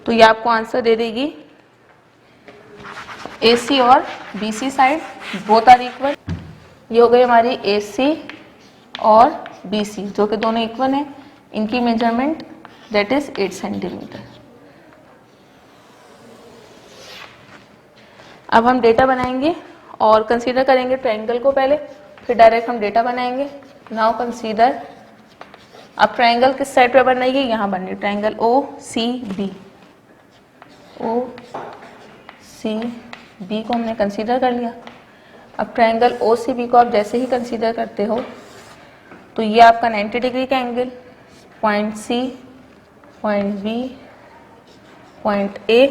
तो ये आपको आंसर दे देगी AC और BC side both are equal. ये हो गई हमारी AC और BC जो कि दोनों इक्वल हैं, इनकी मेजरमेंट दैट इज 8 सेंटीमीटर। अब हम डेटा बनाएंगे और कंसीडर करेंगे ट्रायंगल को पहले, फिर डायरेक्ट हम डेटा बनाएंगे। नाउ कंसीडर, अब ट्रायंगल किस साइड पे बन रही है, यहाँ बन रही है ट्रायंगल OCB। OCB को हमने कंसीडर कर लिया। अब ट्रायंगल OCB को आप जैसे ही कंसीडर करते हो तो ये आपका 90 डिग्री का angle, point C, point B, point A,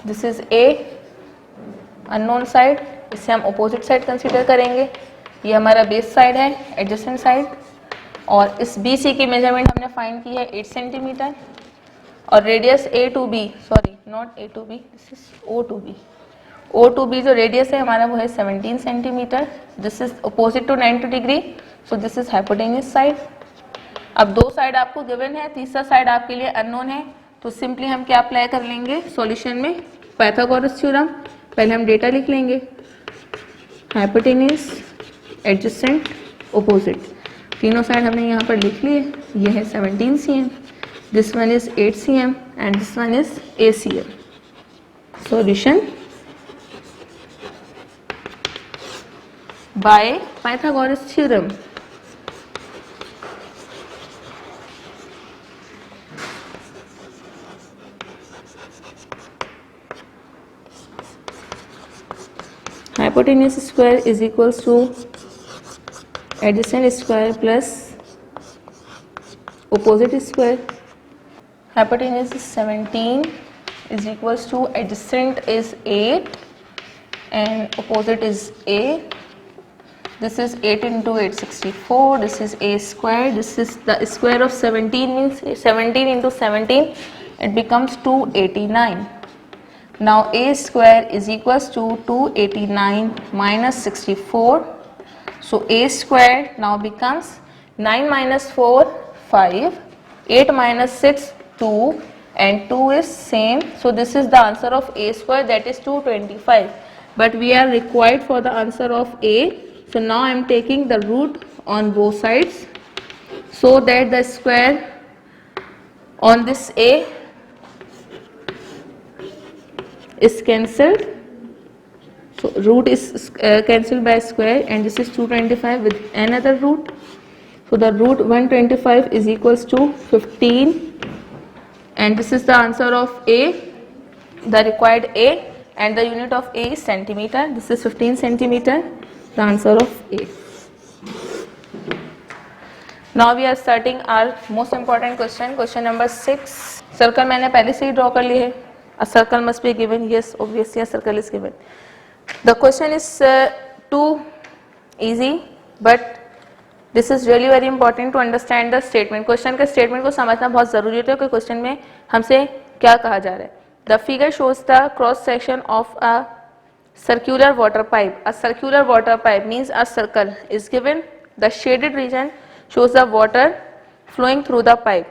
this is A unknown side, इससे हम अपोजिट साइड कंसीडर करेंगे। ये हमारा बेस साइड है, एडजेसेंट साइड, और इस BC की मेजरमेंट हमने फाइंड की है 8 सेंटीमीटर, और radius A to B, sorry not A to B, this is O to B। O to B जो रेडियस है हमारा वो है 17 centimetre. This is opposite to 90 degree, so this is hypotenuse side. अब दो साइड आपको given है, तीसरा साइड आपके लिए अननोन है, तो सिंपली हम क्या अप्लाई कर लेंगे सॉल्यूशन में, पाइथागोरस थ्योरम। पहले हम डेटा लिख लेंगे, हाइपोटेन्यूस, एडजेसेंट, अपोजिट, तीनों साइड हमने यहाँ पर लिख लिए। ये है 17 cm, this one is 8 cm and this one is 8 cm। Solution by Pythagoras theorem. Hypotenuse square is equals to adjacent square plus opposite square. Hypotenuse is 17 is equals to adjacent is 8 and opposite is A. This is 8 into 8 64. This is A square. This is the square of 17 means 17 into 17 it becomes 289. Now A square is equals to 289 minus 64. So A square now becomes 9 minus 4 5, 8 minus 6 2 and 2 is same. So this is the answer of A square, that is 225. But we are required for the answer of A. So now I am taking the root on both sides so that the square on this A is cancelled. So root is cancelled by square and this is 225 with another root. So the root 125 is equals to 15 and this is the answer of A, the required A, and the unit of A is centimeter. This is 15 centimeter, the answer of A. Now we are starting our most important question, question number 6. Circle मैंने पहले से ही draw कर ली है. A circle must be given. Yes, obviously a circle is given. The question is too easy, but this is really very important to understand the statement. Question के statement को समझना बहुत ज़रूरी होता है कि question में हमसे क्या कहा जा रहा है. The figure shows the cross section of a circular water pipe. A circular water pipe means a circle is given. The shaded region shows the water flowing through the pipe.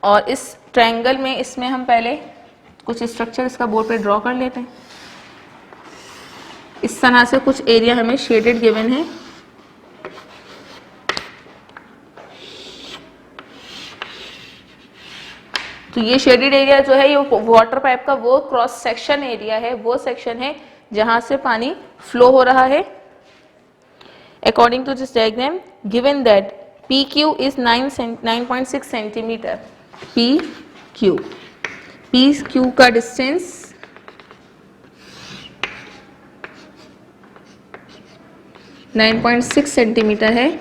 और इस triangle में इसमें हम पहले कुछ structure इसका board पे draw कर लेते हैं। इस तरह से कुछ एरिया हमें शेडेड गिवन है। तो ये शेडेड एरिया जो है ये वाटर पाइप का वो क्रॉस सेक्शन एरिया है, वो सेक्शन है जहां से पानी फ्लो हो रहा है। According to this diagram given that PQ is 9.6 centimetre. PQ का डिस्टेंस 9.6 सेंटीमीटर है।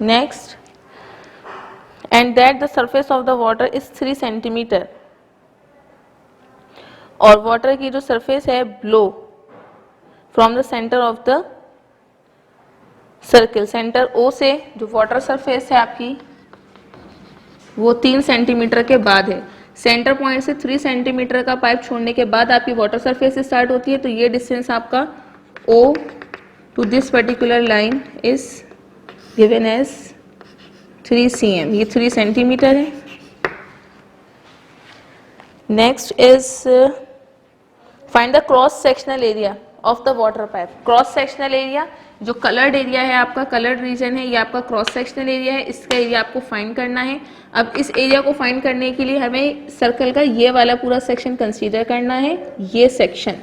Next, and that the surface of the water is 3 centimetre और वाटर की जो सरफेस है blow from the centre of the circle, centre O से जो water surface है आपकी वो 3 सेंटीमीटर के बाद है। सेंटर पॉइंट से 3 सेंटीमीटर का पाइप छोड़ने के बाद आपकी वाटर सरफेस स्टार्ट होती है। तो ये डिस्टेंस आपका O टू this particular line is given as 3 cm, ये 3 सेंटीमीटर है। Next is find the cross sectional area of the water pipe. Cross sectional area जो कलर्ड एरिया है आपका, कलर्ड रीजन है, ये आपका क्रॉस सेक्शनल एरिया है। इसका एरिया आपको फाइंड करना है। अब इस एरिया को फाइंड करने के लिए हमें सर्कल का ये वाला पूरा सेक्शन कंसीडर करना है। ये सेक्शन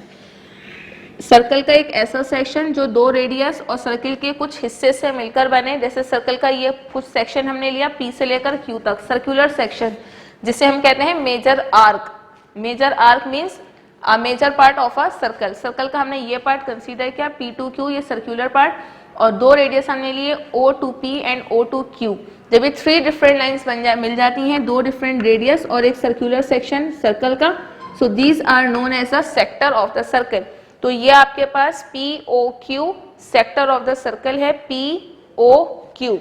सर्कल का एक ऐसा सेक्शन जो 2 रेडियस और सर्कल के कुछ हिस्से से मिलकर बने। जैसे सर्कल का ये कुछ सेक्शन हमने लिया P से लेकर Q तक, सर्कुलर सेक्शन जिसे हम कहते हैं major arc. Major arc means major part of a circle. Circle का हमने ये पार्ट कंसीडर किया P to Q, ये सर्कुलर पार्ट, और 2 रेडियस हमने लिए O to P and O to Q। जब ये 3 डिफरेंट लाइंस मिल जाती हैं, 2 डिफरेंट रेडियस और एक सर्कुलर सेक्शन सर्कल का, so these are known as a sector of the circle. तो ये आपके पास POQ sector of the circle है, POQ।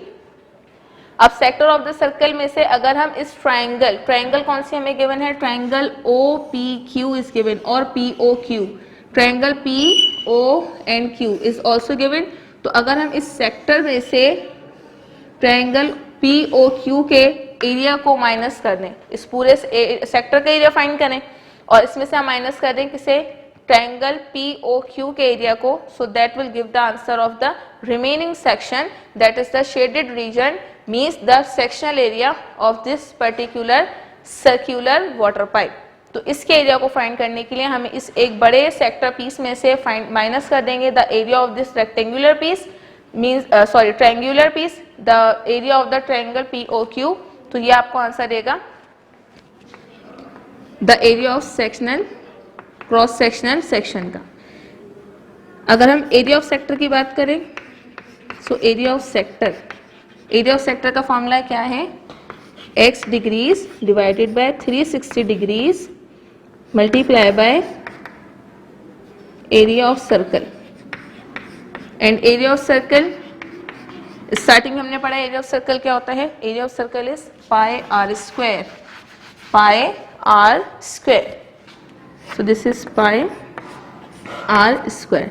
अब सेक्टर ऑफ द सर्कल में से अगर हम इस ट्रायंगल कौन सी हमें गिवन है, ट्रायंगल OPQ इज गिवन और POQ, triangle PO and Q is also given. तो अगर हम इस सेक्टर में से ट्रायंगल POQ के एरिया को माइनस कर दें, इस पूरे सेक्टर का एरिया फाइंड करें और इसमें से हम माइनस कर दें किसे, ट्रायंगल POQ के एरिया को, so that will give the answer of the remaining section, that is the shaded region, means the sectional area of this particular circular water pipe. तो इसके एरिया को फाइंड करने के लिए हमें इस एक बड़े सेक्टर पीस में से माइनस कर देंगे the area of this rectangular piece, means triangular piece, the area of the triangle POQ। तो ये आपको आंसर देगा the area of sectional cross sectional section का। अगर हम एरिया ऑफ सेक्टर की बात करें, सो एरिया ऑफ सेक्टर का फॉर्मूला क्या है, x degrees divided by 360 degrees multiply by area of circle. And area of circle starting में हमने पढ़ा एरिया ऑफ सर्कल क्या होता है, area of circle is pi are square. So this is pi are square.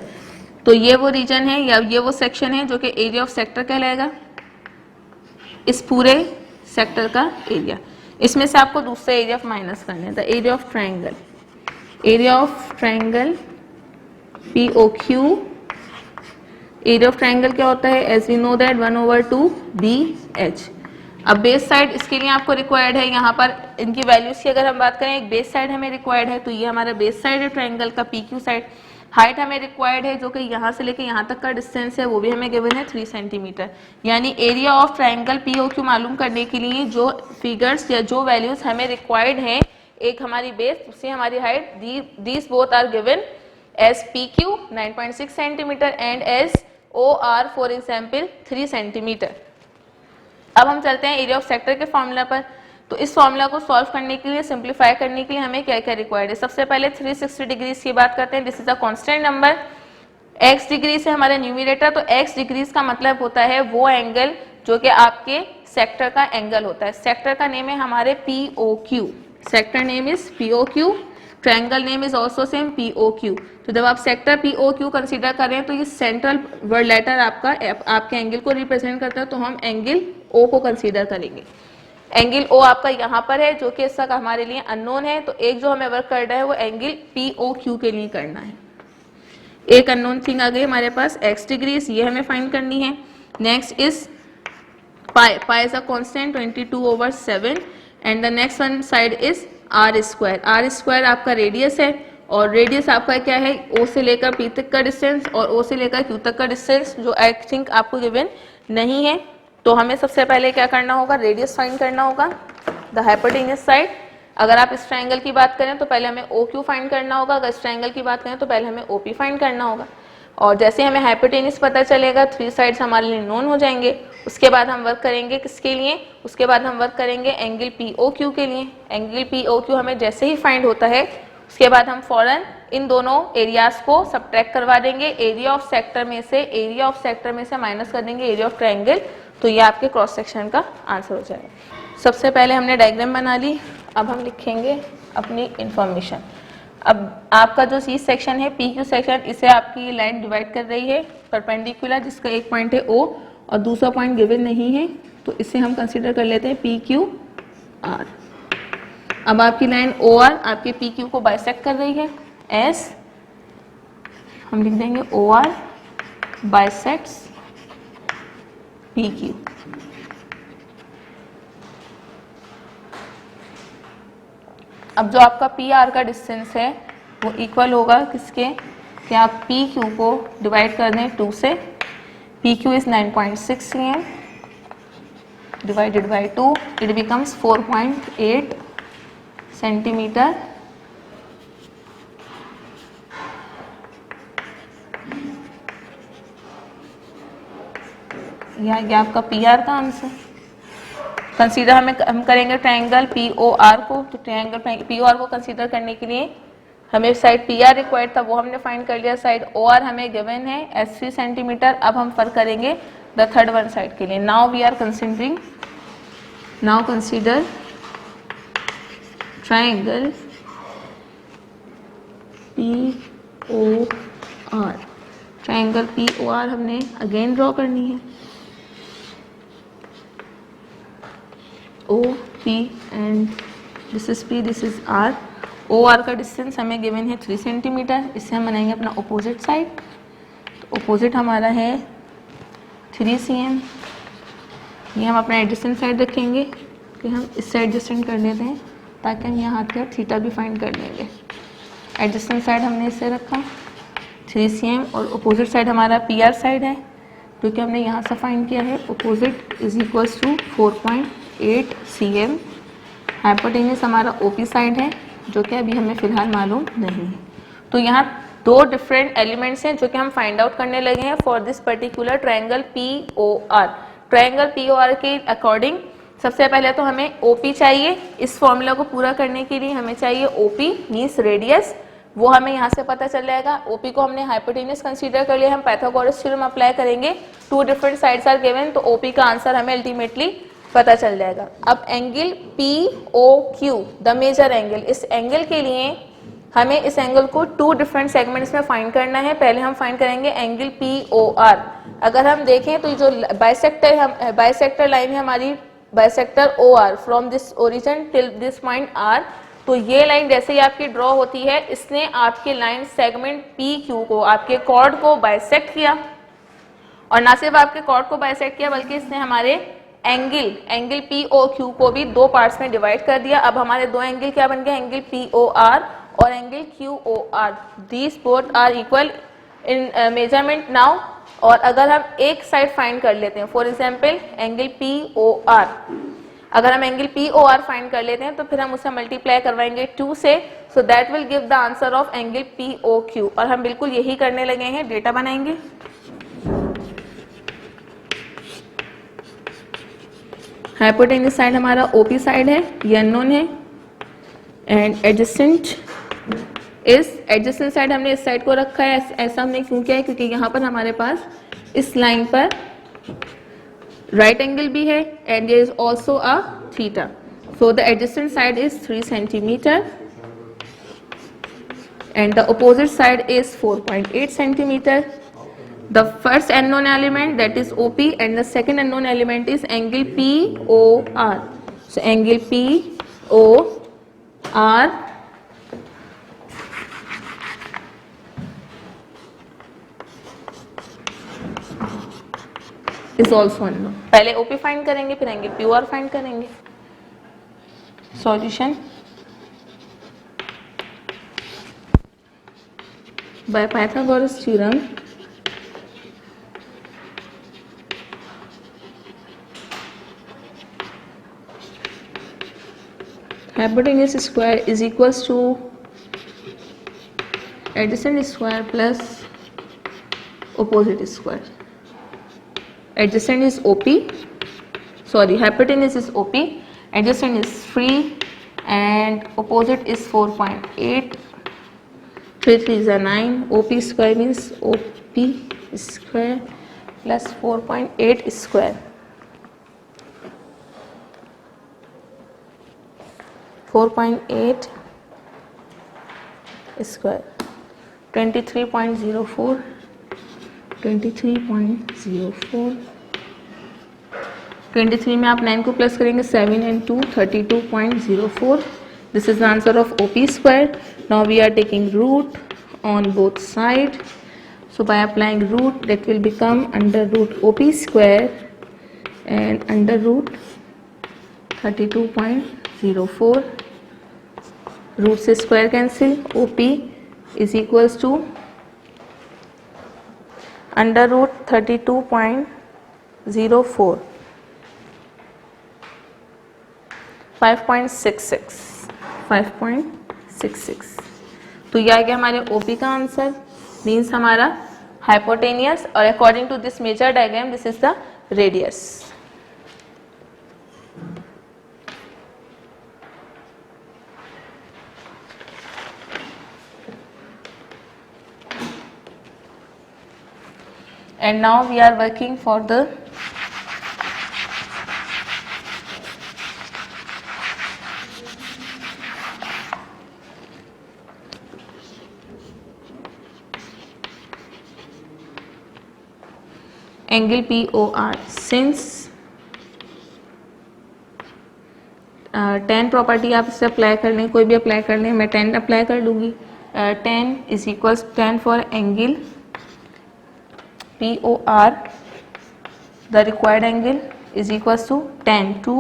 तो ये वो reason है या ये वो सेक्शन है जो कि एरिया ऑफ सेक्टर कहलाएगा, इस पूरे सेक्टर का एरिया। इसमें से आपको दूसरा एरिया ऑफ माइनस करना है, the area of triangle POQ। Area of triangle क्या होता है, as we know that 1/2 BH। अब बेस साइड इसके लिए आपको रिक्वायर्ड है, यहाँ पर इनकी वैल्यूज की अगर हम बात करें, एक बेस साइड हमें रिक्वायर्ड है, तो ये हमारा बेस साइड है ट्रायंगल का PQ साइड। हाइट हमें रिक्वायर्ड है जो कि यहाँ से लेके यहाँ तक का डिस्टेंस है वो भी हमें गिवन है 3 सेंटीमीटर। यानी एरिया ऑफ ट्रायंगल POQ मालूम करने के लिए जो फिगर्स या जो वैल्यूज हमें रिक्वायर्ड हैं, एक हमारी बेस, दूसरी हमारी height, these both are given as PQ 9.6 centimetre and as OR for example 3 centimetre. अब हम चलते हैं एरिया ऑफ सेक्टर के फॉर्मूला पर। तो इस फॉर्मूला को सॉल्व करने के लिए, सिंप्लीफाई करने के लिए हमें क्या क्या रिक्वायर्ड है। सबसे पहले 360 डिग्रीज की बात करते हैं। This is a constant number, x degree से हमारा न्यूमरेटर, तो x डिग्रीज का मतलब होता है वो एंगल जो कि आपके सेक्टर का एंगल होता है। सेक्टर का नेम है हमारे POQ, sector name is POQ, triangle name is also same POQ। तो जब आप सेक्टर POQ कंसीडर करें तो ये सेंट्रल वर्ड लेटर आपके एंगल को रिप्रेजेंट करता है, तो हम एंगल O को कंसीडर करेंगे। एंगल O आपका यहाँ पर है जो कि इस तक हमारे लिए अननोन है, तो एक जो हमें वर्क करना है वो एंगल POQ के लिए करना है। एक अननोन थिंग आ गई हमारे पास x डिग्रीज, ये हमें फाइंड करनी है। Next is pi is a constant 22/7 and the next one side is r square आपका रेडियस है, और रेडियस आपका क्या है O से लेकर P तक का डिस्टेंस और O से लेकर Q तक का डिस्टेंस, जो आई थिंक आपको गिवन नहीं है। तो हमें सबसे पहले क्या करना होगा, रेडियस फाइंड करना होगा, द हाइपोटेन्यूज साइड। अगर आप इस ट्रायंगल की बात करें तो पहले हमें OQ फाइंड करना होगा, अगर इस ट्रायंगल की बात करें तो पहले हमें OP फाइंड करना होगा। और जैसे हमें हाइपोटेन्यूज पता चलेगा, 3 साइड्स हमारे लिए नोन हो जाएंगे। उसके बाद हम वर्क करेंगे किसके लिए, उसके बाद हम वर्क करेंगे एंगल POQ के लिए। एंगल POQ हमें जैसे ही फाइंड होता है उसके बाद हम फौरन इन दोनों एरियाज को सबट्रैक्ट करवा देंगे। एरिया ऑफ सेक्टर में से माइनस कर देंगे एरिया ऑफ ट्रायंगल, तो ये आपके क्रॉस सेक्शन का आंसर हो जाएगा। सबसे पहले हमने डायग्राम बना ली, अब हम लिखेंगे अपनी इंफॉर्मेशन। अब आपका जो सी सेक्शन है PQ सेक्शन, इसे आपकी लाइन डिवाइड कर रही है परपेंडिकुलर, जिसका एक पॉइंट है O और दूसरा पॉइंट गिवन नहीं है, तो इसे हम कंसीडर कर लेते हैं PQR। अब आपकी लाइन OR आपके PQ को बाइसेक्ट कर रही है, S हम लिख देंगे OR बाइसेक्ट्स PQ। अब जो आपका PR का डिस्टेंस है वो इक्वल होगा किसके, कि आप PQ को डिवाइड कर दें 2 से। PQ is 9.6 cm divided by 2, it becomes 4.8 centimetre. यह आपका PR का आंसर। कंसीडर हम करेंगे ट्रायंगल POR को, तो ट्रायंगल POR को कंसीडर करने के लिए हमें साइड PR रिक्वायर्ड था, वो हमने फाइंड कर लिया। साइड OR हमें गिवन है S3 सेंटीमीटर। अब हम फर्क करेंगे द थर्ड वन साइड के लिए। Now we are considering, now consider triangle POR। Triangle POR हमने अगेन ड्रॉ करनी है। OP and this is P, this is R। OR का डिस्टेंस हमें गिवन है 3 सेंटीमीटर। इससे हम बनाएंगे अपना अपोजिट साइड। तो अपोजिट हमारा है 3 cm। ये हम अपना एडजेसेंट साइड रखेंगे कि हम इस साइड एडजेसेंट कर लेते हैं ताकि हम यहाँ का थीटा भी फाइंड कर लेंगे। एडजेसेंट साइड हमने इससे रखा 3 cm और अपोजिट साइड हमारा PR साइड है, क्योंकि हमने यहाँ से फाइंड किया है opposite is equals to 4.8 cm। Hypotenuse हमारा OP साइड है जो कि अभी हमें फिलहाल मालूम नहीं है। तो यहाँ 2 डिफरेंट एलिमेंट्स हैं जो कि हम फाइंड आउट करने लगे हैं for this particular triangle POR। Triangle POR के अकॉर्डिंग सबसे पहले तो हमें OP चाहिए। इस फॉर्मूला को पूरा करने के लिए हमें चाहिए OP मीन्स रेडियस, वो हमें यहाँ से पता चल जाएगा। OP को हमने हाइपोटेन्यूज कंसीडर कर लिया, हम पाइथागोरस थ्योरम अप्लाई करेंगे। 2 डिफरेंट साइड्स आर गिवन, तो OP का आंसर हमें अल्टीमेटली पता चल जाएगा। अब angle POQ the major angle, इस एंगल के लिए हमें इस एंगल को 2 डिफरेंट सेगमेंट्स में फाइंड करना है। पहले हम फाइंड करेंगे एंगल POR। अगर हम देखें तो जो बाइसेक्टर लाइन है हमारी, bisector OR from this origin till this point R, तो ये लाइन जैसे ही आपकी ड्रॉ होती है, इसने आपके लाइन सेगमेंट PQ को, आपके कॉर्ड को बाइसेक्ट किया। और ना सिर्फ आपके कॉर्ड को बाइसेक्ट किया बल्कि इसने हमारे एंगल POQ को भी 2 पार्ट्स में डिवाइड कर दिया। अब हमारे 2 एंगल क्या बन गए, एंगल POR और angle QOR। These both are equal in measurement now. और अगर हम एक साइड फाइंड कर लेते हैं, फॉर एग्जांपल एंगल POR, अगर हम एंगल POR फाइंड कर लेते हैं तो फिर हम उसे मल्टीप्लाई करवाएंगे 2 से, so that will give the answer of angle POQ। और हम बिल्कुल यही करने लगे हैं, डेटा बनाएंगे। हाइपोटेन्यूज साइड हमारा OP साइड है, ये अननोन है। एंड एडजेसेंट साइड हमने इस साइड को रखा है। ऐसा हमने क्यों किया है, क्योंकि यहाँ पर हमारे पास इस लाइन पर राइट एंगल भी है and there is also a theta, so the adjacent side is 3 centimetre and the opposite side is 4.8 centimeter. The first unknown element, that is OP, and the second unknown element is angle POR. So angle POR is also unknown. पहले OP find करेंगे, फिर angle POR find करेंगे. Solution by Pythagoras theorem, hypotenuse square is equals to adjacent square plus opposite square. Adjacent is OP, sorry, hypotenuse is OP, adjacent is free, and opposite is 4.8. 3 3 is 9. OP square means OP square plus 4.8 square. 4.8 square. 23.04. 23.04. 23 में आप 9 को plus करेंगे, 7 and 2 32.04. This is the answer of OP square. Now we are taking root on both sides. So by applying root, that will become under root OP square and under root 32.04. Root से square cancel. OP is equals to under root 32.04. 5.66. 5.66. तो ये आ गया हमारे OP का answer. Means हमारा hypotenuse, और according to this major diagram this is the radius. And now we are working for the angle POR. Since 10 property आप इससे apply कर लें, कोई भी अप्लाई कर लें, मैं 10 अप्लाई कर लूँगी. 10 is equals 10 for angle POR, the required angle is equals to 10 to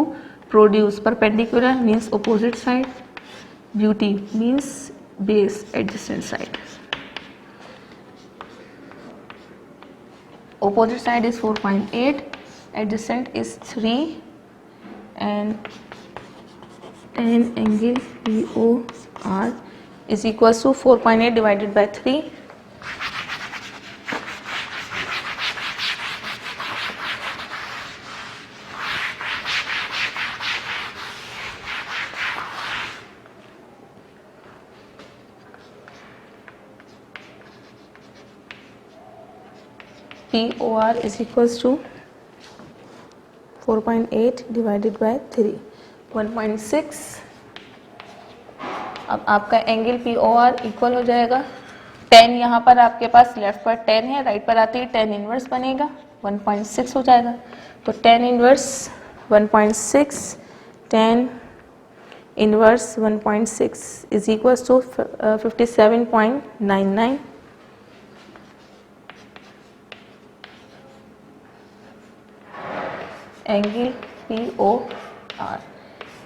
produce perpendicular means opposite side, beauty means base adjacent side. Opposite side is 4.8, adjacent is 3, and 10 angle POR is equals to 4.8 divided by 3. POR is equals to 4.8 divided by 3, 1.6. अब आपका angle POR equal हो जाएगा 10. यहाँ पर आपके पास left पर 10 है, right पर आते ही 10 इनवर्स बनेगा, 1.6 हो जाएगा. तो 10 inverse 1.6, 10 inverse 1.6 is equals to 57.99. Angle POR,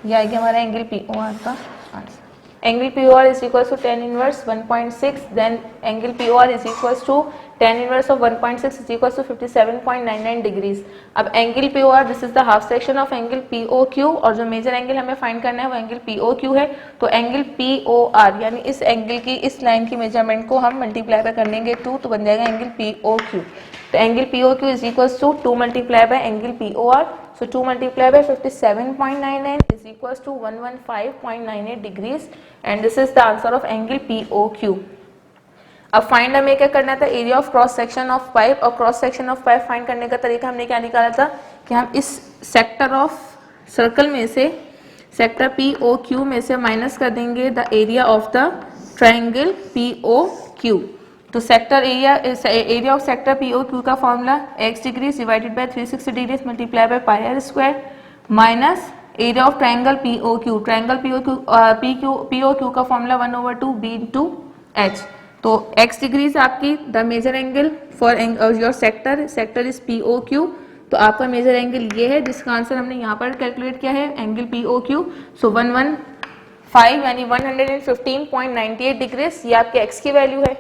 यह आ गया हमारा एंगल POR का answer. Angle POR is equals to 10 inverse 1.6, then angle POR is equals to 10 inverse of 1.6 is equals to 57.99 degrees. अब angle POR this is the half section of angle POQ, और जो major angle हमें find करना है वो angle POQ है. तो angle POR यानी इस एंगल की, इस लाइन की मेजरमेंट को हम मल्टीप्लाई पे कर लेंगे 2, तो बन जाएगा एंगल POQ. तो angle POQ is equals to 2 multiply by angle POR. So 2 multiplied by 57.99 is equals to 115.98 degrees, and this is the answer of angle POQ. अब फाइंड हमें क्या करना था, area of cross section of pipe. और cross section of pipe find करने का तरीका हमने क्या निकाला था कि हम इस सेक्टर ऑफ सर्कल में से, सेक्टर POQ में से माइनस कर देंगे the area of the triangle POQ। तो sector area of sector POQ का formula x degree divided by 360 degree multiply by pi are square minus area of triangle POQ। Triangle POQ का formula 1/2 b into h। तो x degrees आपकी the major angle for your sector is POQ। तो आपका major angle ये है जिसका answer हमने यहाँ पर कैलकुलेट किया है, एंगल POQ। सो 115 यानी 115.98 डिग्रीज ये आपके x की वैल्यू है।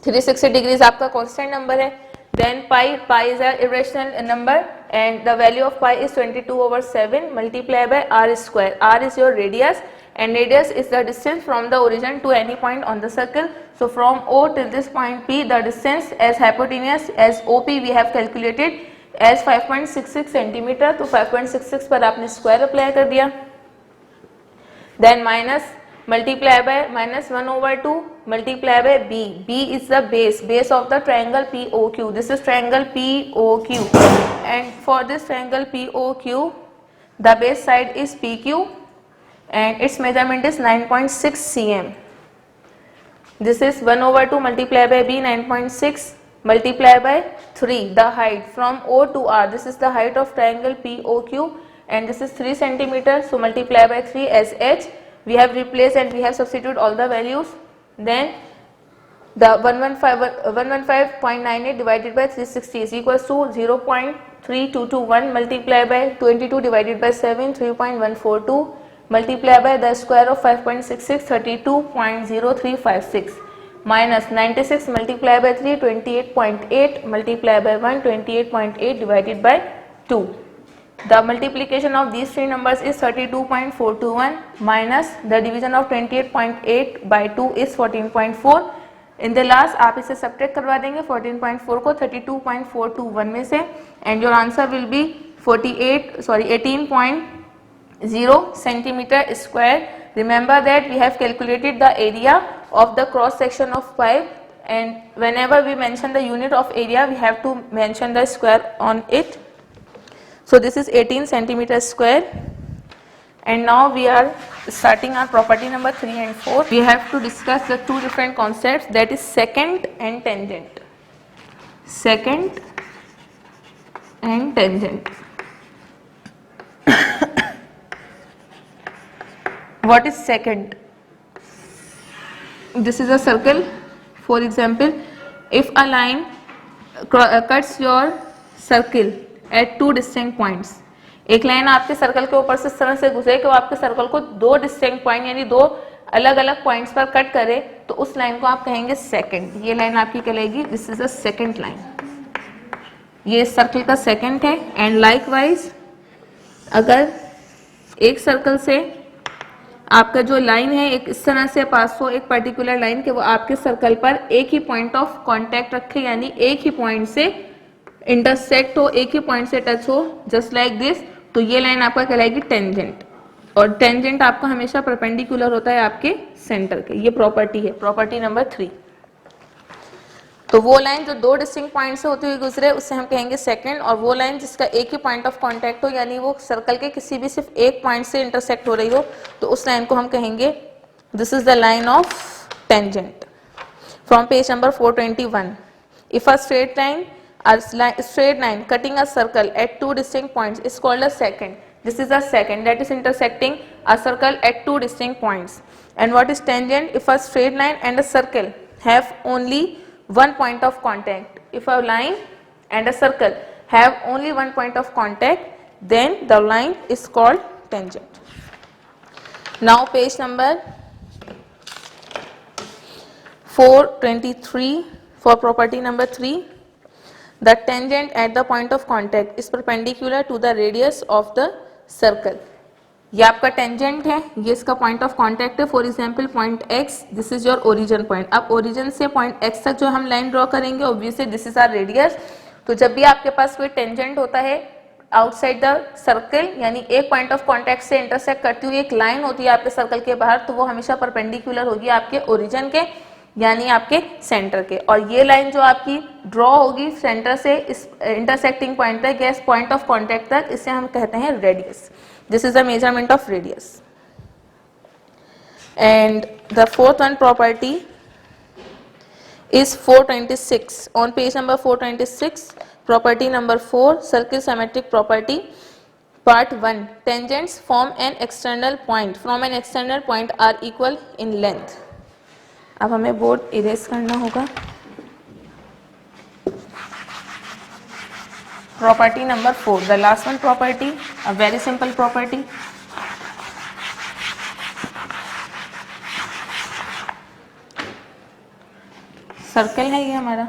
360 डिग्रीज आपका कांस्टेंट नंबर है। Then pi is a irrational number and the value of pi is 22/7 multiply by r square. r is your radius and radius is the distance from the origin to any point on the circle. So from O till this point P, the distance as hypotenuse as OP we have calculated as 5.66 centimeter। तो 5.66 पर आपने square apply कर दिया। Then minus multiply by minus 1/2 multiply by b. b is the base of the triangle POQ. This is triangle POQ and for this triangle POQ the base side is PQ and its measurement is 9.6 cm. This is 1/2 multiply by b, 9.6 multiply by 3 the height from O to R. This is the height of triangle POQ and this is 3 centimeter. So multiply by 3 as h. We have replaced and we have substituted all the values. Then the 115.98 divided by 360 is equals to 0.3221 multiplied by 22 divided by 7, 3.142 multiplied by the square of 5.66, 32.0356 minus 96 multiplied by 3, 28.8 multiplied by 1, 28.8 divided by 2. The multiplication of these three numbers is 32.421 minus the division of 28.8 by 2 is 14.4. In the last आप इसे subtract करवा देंगे 14.4 को 32.421 में से and your answer will be 18.0 centimeter square. Remember that we have calculated the area of the cross section of pipe and whenever we mention the unit of area we have to mention the square on it. So this is 18 centimeter square and now we are starting our property number 3 and 4. We have to discuss the two different concepts, that is secant and tangent. Secant and tangent. What is secant? This is a circle. For example, if a line cuts your circle at two distinct points, एक line आपके circle के ऊपर से इस तरह से गुजरे कि वो आपके सर्कल को दो डिस्टिंक्ट पॉइंट यानी दो अलग अलग पॉइंट्स पर कट करे, तो उस लाइन को आप कहेंगे सेकंड। ये लाइन आपकी कहलाएगी this is a secant line, ये सर्कल का सेकंड है। एंड लाइकवाइज अगर एक सर्कल से आपका जो लाइन है एक इस तरह से पास हो, एक पर्टिकुलर लाइन के वो आपके सर्कल पर एक ही पॉइंट ऑफ कांटेक्ट रखे यानी एक ही पॉइंट से इंटरसेक्ट हो, एक ही पॉइंट से टच हो, जस्ट लाइक दिस, तो ये लाइन आपका कहलाएगी टेंजेंट। और टेंजेंट आपका हमेशा परपेंडिकुलर होता है आपके सेंटर के। ये प्रॉपर्टी है, प्रॉपर्टी नंबर 3। तो वो लाइन जो दो डिस्टिंक्ट पॉइंट से होती हुई गुजरे उसे हम कहेंगे सेकंड, और वो लाइन जिसका एक ही पॉइंट ऑफ कांटेक्ट हो यानी वो सर्कल के किसी भी सिर्फ एक पॉइंट से इंटरसेक्ट हो रही हो, तो उस लाइन को हम कहेंगे this is the line of tangent. From page number 421, if a straight line cutting a circle at two distinct points is called a secant. This is a secant that is intersecting a circle at two distinct points. And what is tangent? If a straight line and a circle have only one point of contact. If a line and a circle have only one point of contact, then the line is called tangent. Now page number 423 for property number 3. The tangent at the point of contact is perpendicular to the radius of the circle. ये आपका tangent है, ये इसका point of contact है। For example point x, this is your origin point. अब origin से point x तक जो हम लाइन ड्रॉ करेंगे obviously this is our radius. तो जब भी आपके पास कोई टेंजेंट होता है आउटसाइड द सर्कल यानी एक पॉइंट ऑफ कांटेक्ट से इंटरसेक्ट करती हुई एक लाइन होती है आपके सर्कल के बाहर, तो वो हमेशा परपेंडिकुलर होगी आपके ओरिजिन के यानी आपके सेंटर के। और ये लाइन जो आपकी ड्रॉ होगी सेंटर से इस इंटरसेक्टिंग पॉइंट तक या इस पॉइंट ऑफ कांटेक्ट तक, इसे हम कहते हैं radius. This is the measurement of radius. And the fourth one property is 426 on page number 426. Property number 4, circle symmetric property. Part 1, tangents from an external point are equal in length. अब हमें board erase करना होगा. Property number 4, the last one property, a very simple property. Circle है ये हमारा.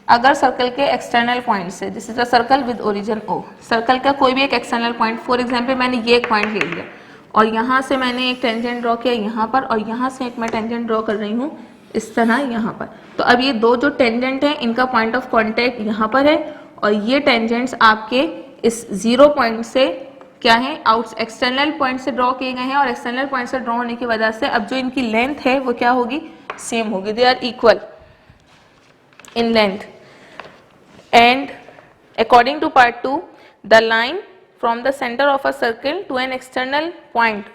अगर circle के external point से, this is a circle with origin O, circle का कोई भी एक एक्सटर्नल पॉइंट, फॉर एग्जांपल मैंने ये एक पॉइंट ले लिया और यहाँ से मैंने एक टेंजेंट ड्रॉ किया यहाँ पर, और यहाँ से एक मैं टेंजेंट ड्रॉ कर रही हूँ इस तरह यहाँ पर. तो अब ये दो जो टेंजेंट हैं इनका पॉइंट ऑफ कॉन्टैक्ट यहाँ पर है, और ये टेंजेंट्स आपके इस 0 पॉइंट से क्या है, एक्सटर्नल पॉइंट से ड्रॉ किए गए हैं, और एक्सटर्नल पॉइंट से ड्रॉ होने की वजह से अब जो इनकी लेंथ है वो क्या होगी, सेम होगी. They are equal in length. And according to part 2, the line from the centre of a circle to an external point,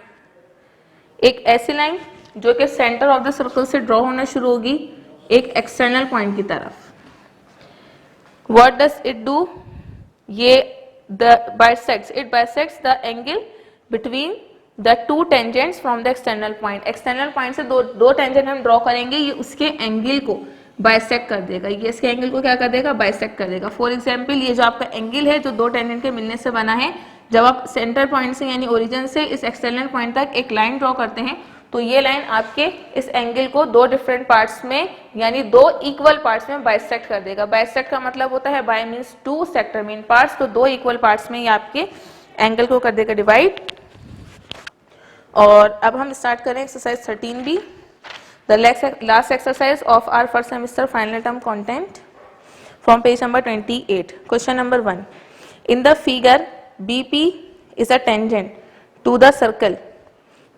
एक ऐसी लाइन जो कि सेंटर ऑफ द सर्कल से ड्रॉ होना शुरू होगी एक एक्सटर्नल पॉइंट की तरफ. व्हाट डज इट डू, ये it bisects the angle between the two tangents from the external point. External point से दो टेंजेंट हम ड्रॉ करेंगे, ये उसके एंगल को बाइसेक्ट कर देगा, ये इसके एंगल को क्या कर देगा, बाइसेक्ट कर देगा. फॉर एग्जांपल ये जो आपका एंगल है जो दो टेंजेंट के मिलने से बना है, जब आप सेंटर पॉइंट से यानी ओरिजिन से इस एक्सटर्नल पॉइंट तक एक लाइन ड्रॉ करते हैं, तो ये लाइन आपके इस एंगल को दो डिफरेंट पार्ट्स में यानी दो इक्वल पार्ट्स में बाइसेक्ट कर देगा. बाइसेक्ट का मतलब होता है bi means two sector mean parts, तो दो इक्वल पार्ट्स में ये आपके एंगल को कर देगा डिवाइड. और अब हम स्टार्ट करें exercise 13B, the last exercise of our first semester final term content from page number 28. Question number 1, in the figure BP is a tangent to the circle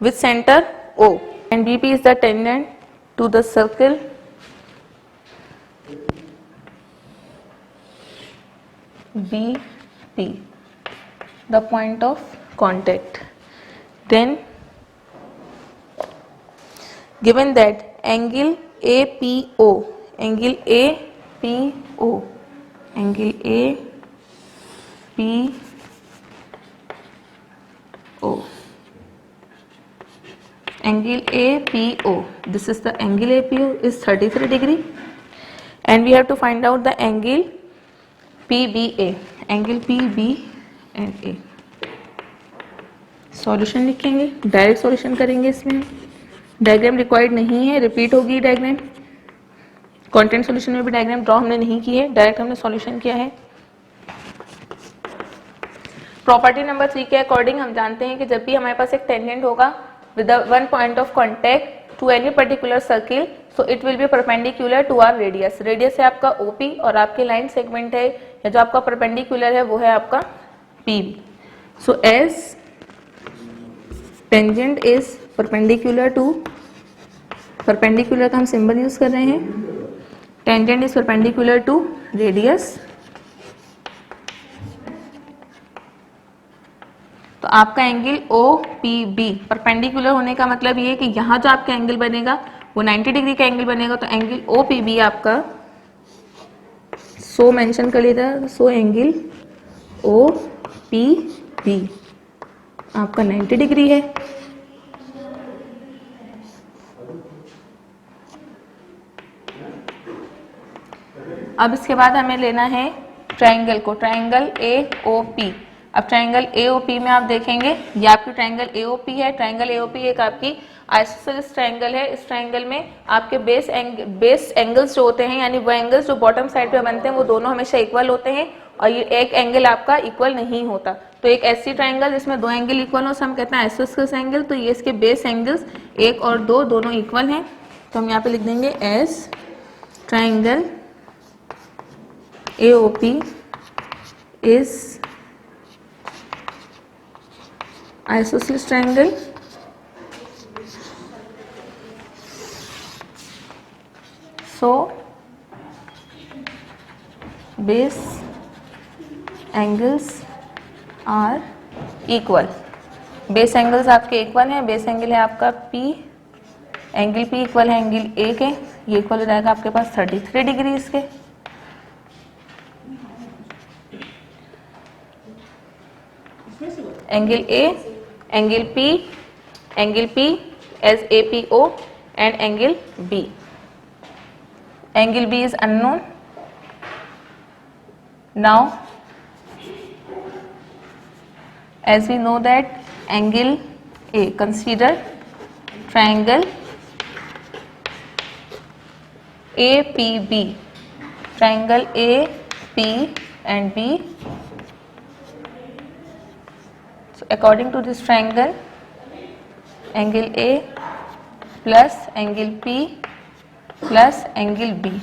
with center O, and BP is the tangent to the circle BP, the point of contact. Then given that angle APO, angle APO, angle APO, angle APO, this is the angle APO is 33 degree, and we have to find out the angle PBA, angle PB and A. Solution लिखेंगे, direct solution करेंगे. इसमें diagram required नहीं है, repeat होगी diagram. Content solution में भी diagram draw हमने नहीं की है, डायरेक्ट हमने सॉल्यूशन किया है. प्रॉपर्टी नंबर 3 के अकॉर्डिंग हम जानते हैं कि जब भी हमारे पास एक टेंजेंट होगा with the one point of contact to any particular circle, so it will be perpendicular to our radius. radius है आपका OP और आपके लाइन सेगमेंट है या जो आपका perpendicular है वो है आपका PB. so as tangent is perpendicular to, perpendicular का हम सिंबल यूज कर रहे हैं, tangent is perpendicular to radius, तो आपका एंगल OPB परपेंडिकुलर होने का मतलब ये है कि यहाँ जो आपका एंगल बनेगा वो 90 डिग्री का एंगल बनेगा. तो एंगल OPB आपका सो मेंशन कर लेता, सो एंगल OPB आपका 90 डिग्री है. अब इसके बाद हमें लेना है ट्रायंगल को, ट्रायंगल AOP. अब ट्रायंगल AOP में आप देखेंगे ये आपकी ट्रायंगल AOP है. ट्रायंगल AOP एक आपकी आइसोसेलेस ट्रायंगल है. इस ट्रायंगल में आपके बेस एंगल्स जो होते हैं यानी वो एंगल्स जो बॉटम साइड पे बनते हैं वो दोनों हमेशा इक्वल होते हैं, और ये एक एंगल आपका इक्वल नहीं होता. तो एक ऐसी ट्रायंगल जिसमें दो एंगल इक्वल हो हम कहते हैं आइसोसेलेस एंगल. तो ये इसके बेस एंगल्स 1 और 2 दोनों इक्वल हैं, तो हम यहाँ पे लिख देंगे as triangle AOP is isosceles triangle so base angles are equal. Base angles आपके इक्वल हैं, बेस एंगल है आपका P, एंगल P इक्वल है एंगल A के, ये इक्वल हो जाएगा आपके पास 33 डिग्री इसके। Angle A, angle P as APO and angle B. Angle B is unknown. Now, as we know that angle A, consider triangle APB, triangle A, P and B. So according to this triangle, angle A plus angle P plus angle B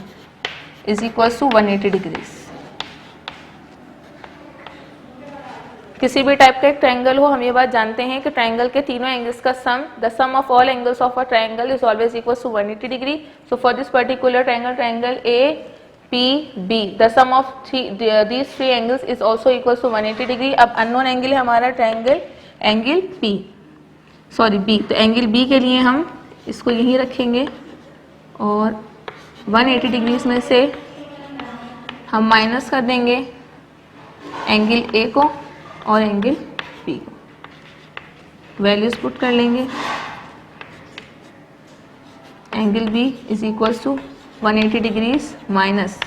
is equals to 180 degrees. किसी भी type का एक triangle हो, हम ये बात जानते हैं कि ट्रायंगल के तीनों एंगल्स का sum, the sum of all angles of a triangle is always equal to 180 degree. So for this particular triangle, triangle APB, the sum of these three angles is also equal to 180 degree. अब unknown angle है हमारा triangle angle B. तो angle B के लिए हम इसको यहीं रखेंगे और 180 डिग्रीज में से हम माइनस कर देंगे एंगल A को और एंगल B को. वैल्यूज पुट कर लेंगे. Angle B is equal to 180 degrees minus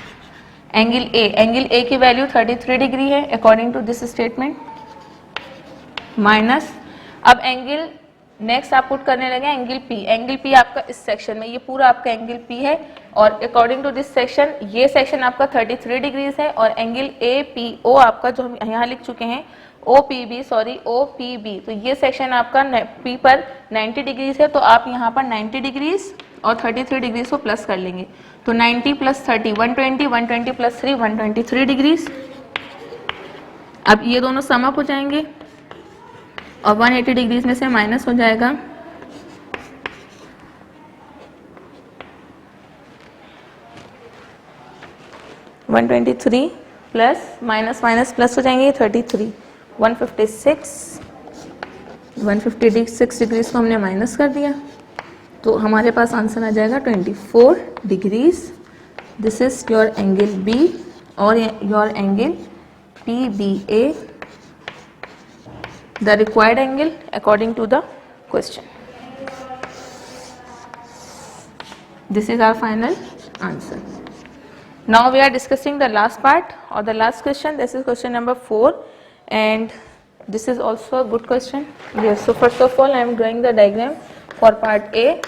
angle A की वैल्यू 33 डिग्री है according to this statement, minus अब एंगल नेक्स्ट आप पुट करने लगे एंगल P आपका इस सेक्शन में, ये पूरा आपका एंगल P है और अकॉर्डिंग टू दिस सेक्शन ये सेक्शन आपका 33 डिग्रीज है और एंगल APO आपका जो हम यहाँ लिख चुके हैं OPB, तो ये सेक्शन आपका P पर 90 डिग्रीज है, तो आप यहाँ पर 90 डिग्रीज और 33 डिग्रीज को प्लस कर लेंगे. तो 90 प्लस 30 120, 120 प्लस 3 123 डिग्रीज. अब ये दोनों सम अप हो जाएंगे और 180 डिग्रीज में से माइनस हो जाएगा 123 प्लस माइनस प्लस हो जाएंगे 33, 156 डिग्रीज को हमने माइनस कर दिया, तो हमारे पास आंसर आ जाएगा 24 degrees. This is your angle B और your angle PBA, the required angle according to the question. This is our final answer. Now we are discussing the last part or the last question. This is question number 4 and this is also a good question. Yes, so first of all I am drawing the diagram for part A.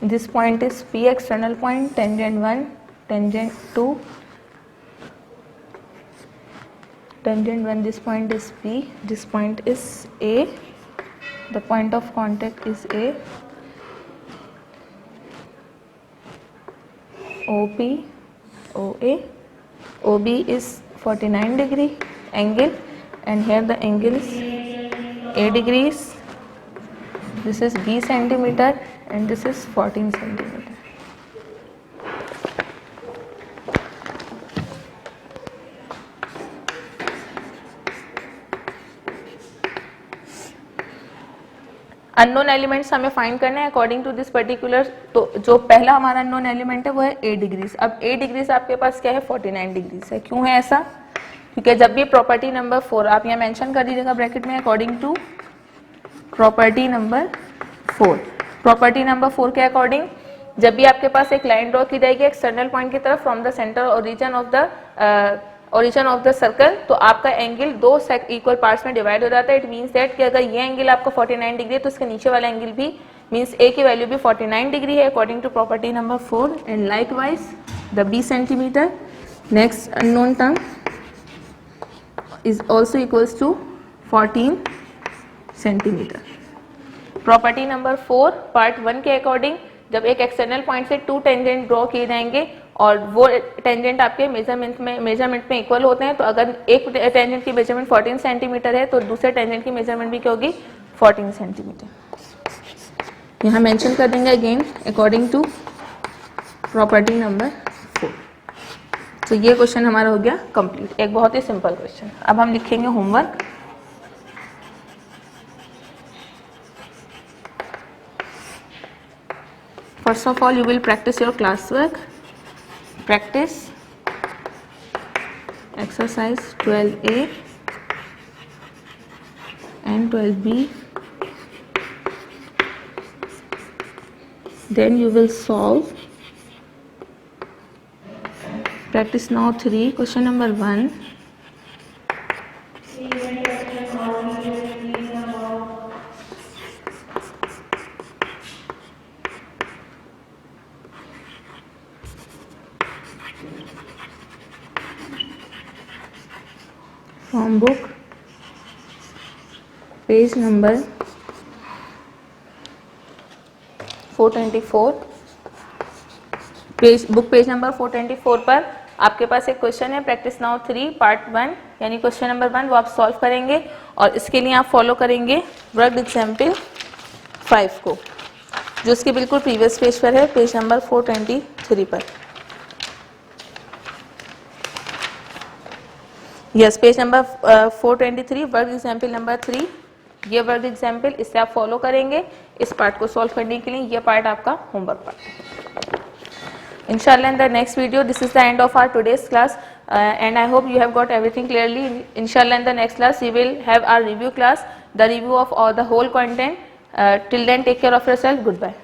This point is P, external point, tangent 1, tangent 2, tangent 1, this point is P, this point is A, the point of contact is A, OP, OA, OB is 49 degree angle and here the angle is A degrees, this is B centimeter and this is 14 centimeter. Unknown elements हमें find करने हैं according to this particular. तो जो पहला हमारा unknown element है वो है A डिग्रीज. अब A डिग्रीज आपके पास क्या है 49 डिग्रीज है. क्यों है ऐसा? क्योंकि जब भी प्रॉपर्टी नंबर 4 आप यहाँ मेंशन कर दीजिएगा ब्रैकेट में according to property number 4. Property number 4 के अकॉर्डिंग जब भी आपके पास एक लाइन ड्रॉ की जाएगी एक्सटर्नल पॉइंट की तरफ from the centre origin of the circle, तो आपका एंगल दो इक्वल पार्ट्स में डिवाइड हो जाता है. इट मींस दैट कि अगर ये एंगल आपका 49 डिग्री है तो इसके नीचे वाला एंगल भी मींस A की वैल्यू भी 49 डिग्री है according to property number 4 and likewise the B centimetre. Next unknown term is also equals to 14 centimetre. Property number 4 part 1 के अकॉर्डिंग जब एक एक्सटर्नल पॉइंट से 2 टेंजेंट ड्रॉ किए जाएंगे और वो टेंजेंट आपके मेजरमेंट में इक्वल होते हैं। तो अगर एक टेंजेंट की मेजरमेंट 14 सेंटीमीटर है तो दूसरे टेंजेंट की मेजरमेंट भी क्या होगी, 14 सेंटीमीटर। यहाँ मेंशन कर देंगे again according to property number 4। तो ये क्वेश्चन हमारा हो गया कंप्लीट, एक बहुत ही सिंपल क्वेश्चन। अब हम लिखेंगे homework. First of all, you will practice your classwork. Practice exercise 12A and 12B. Then you will solve. Practice now 3. Question number 1. From book, page number 424। Book page number 424 पर आपके पास एक question है, practice now 3 part 1 यानी question number 1, वो आप solve करेंगे और इसके लिए आप फॉलो करेंगे वर्क एग्जाम्पल 5 को, जो उसके बिल्कुल प्रीवियस पेज पर है, पेज नंबर 423 पर। Yes, page number 423, work example number 3। ये वर्क एग्जाम्पल, इससे आप फॉलो करेंगे इस पार्ट को सॉल्व करने के लिए। ये पार्ट आपका होमवर्क पार्ट है। Inshallah, in the next video, this is the end of our today's class, and I hope you have got everything clearly. Inshallah, in the next class, we will have our review class, the review of all the whole content. Till then, take care of yourself. Goodbye.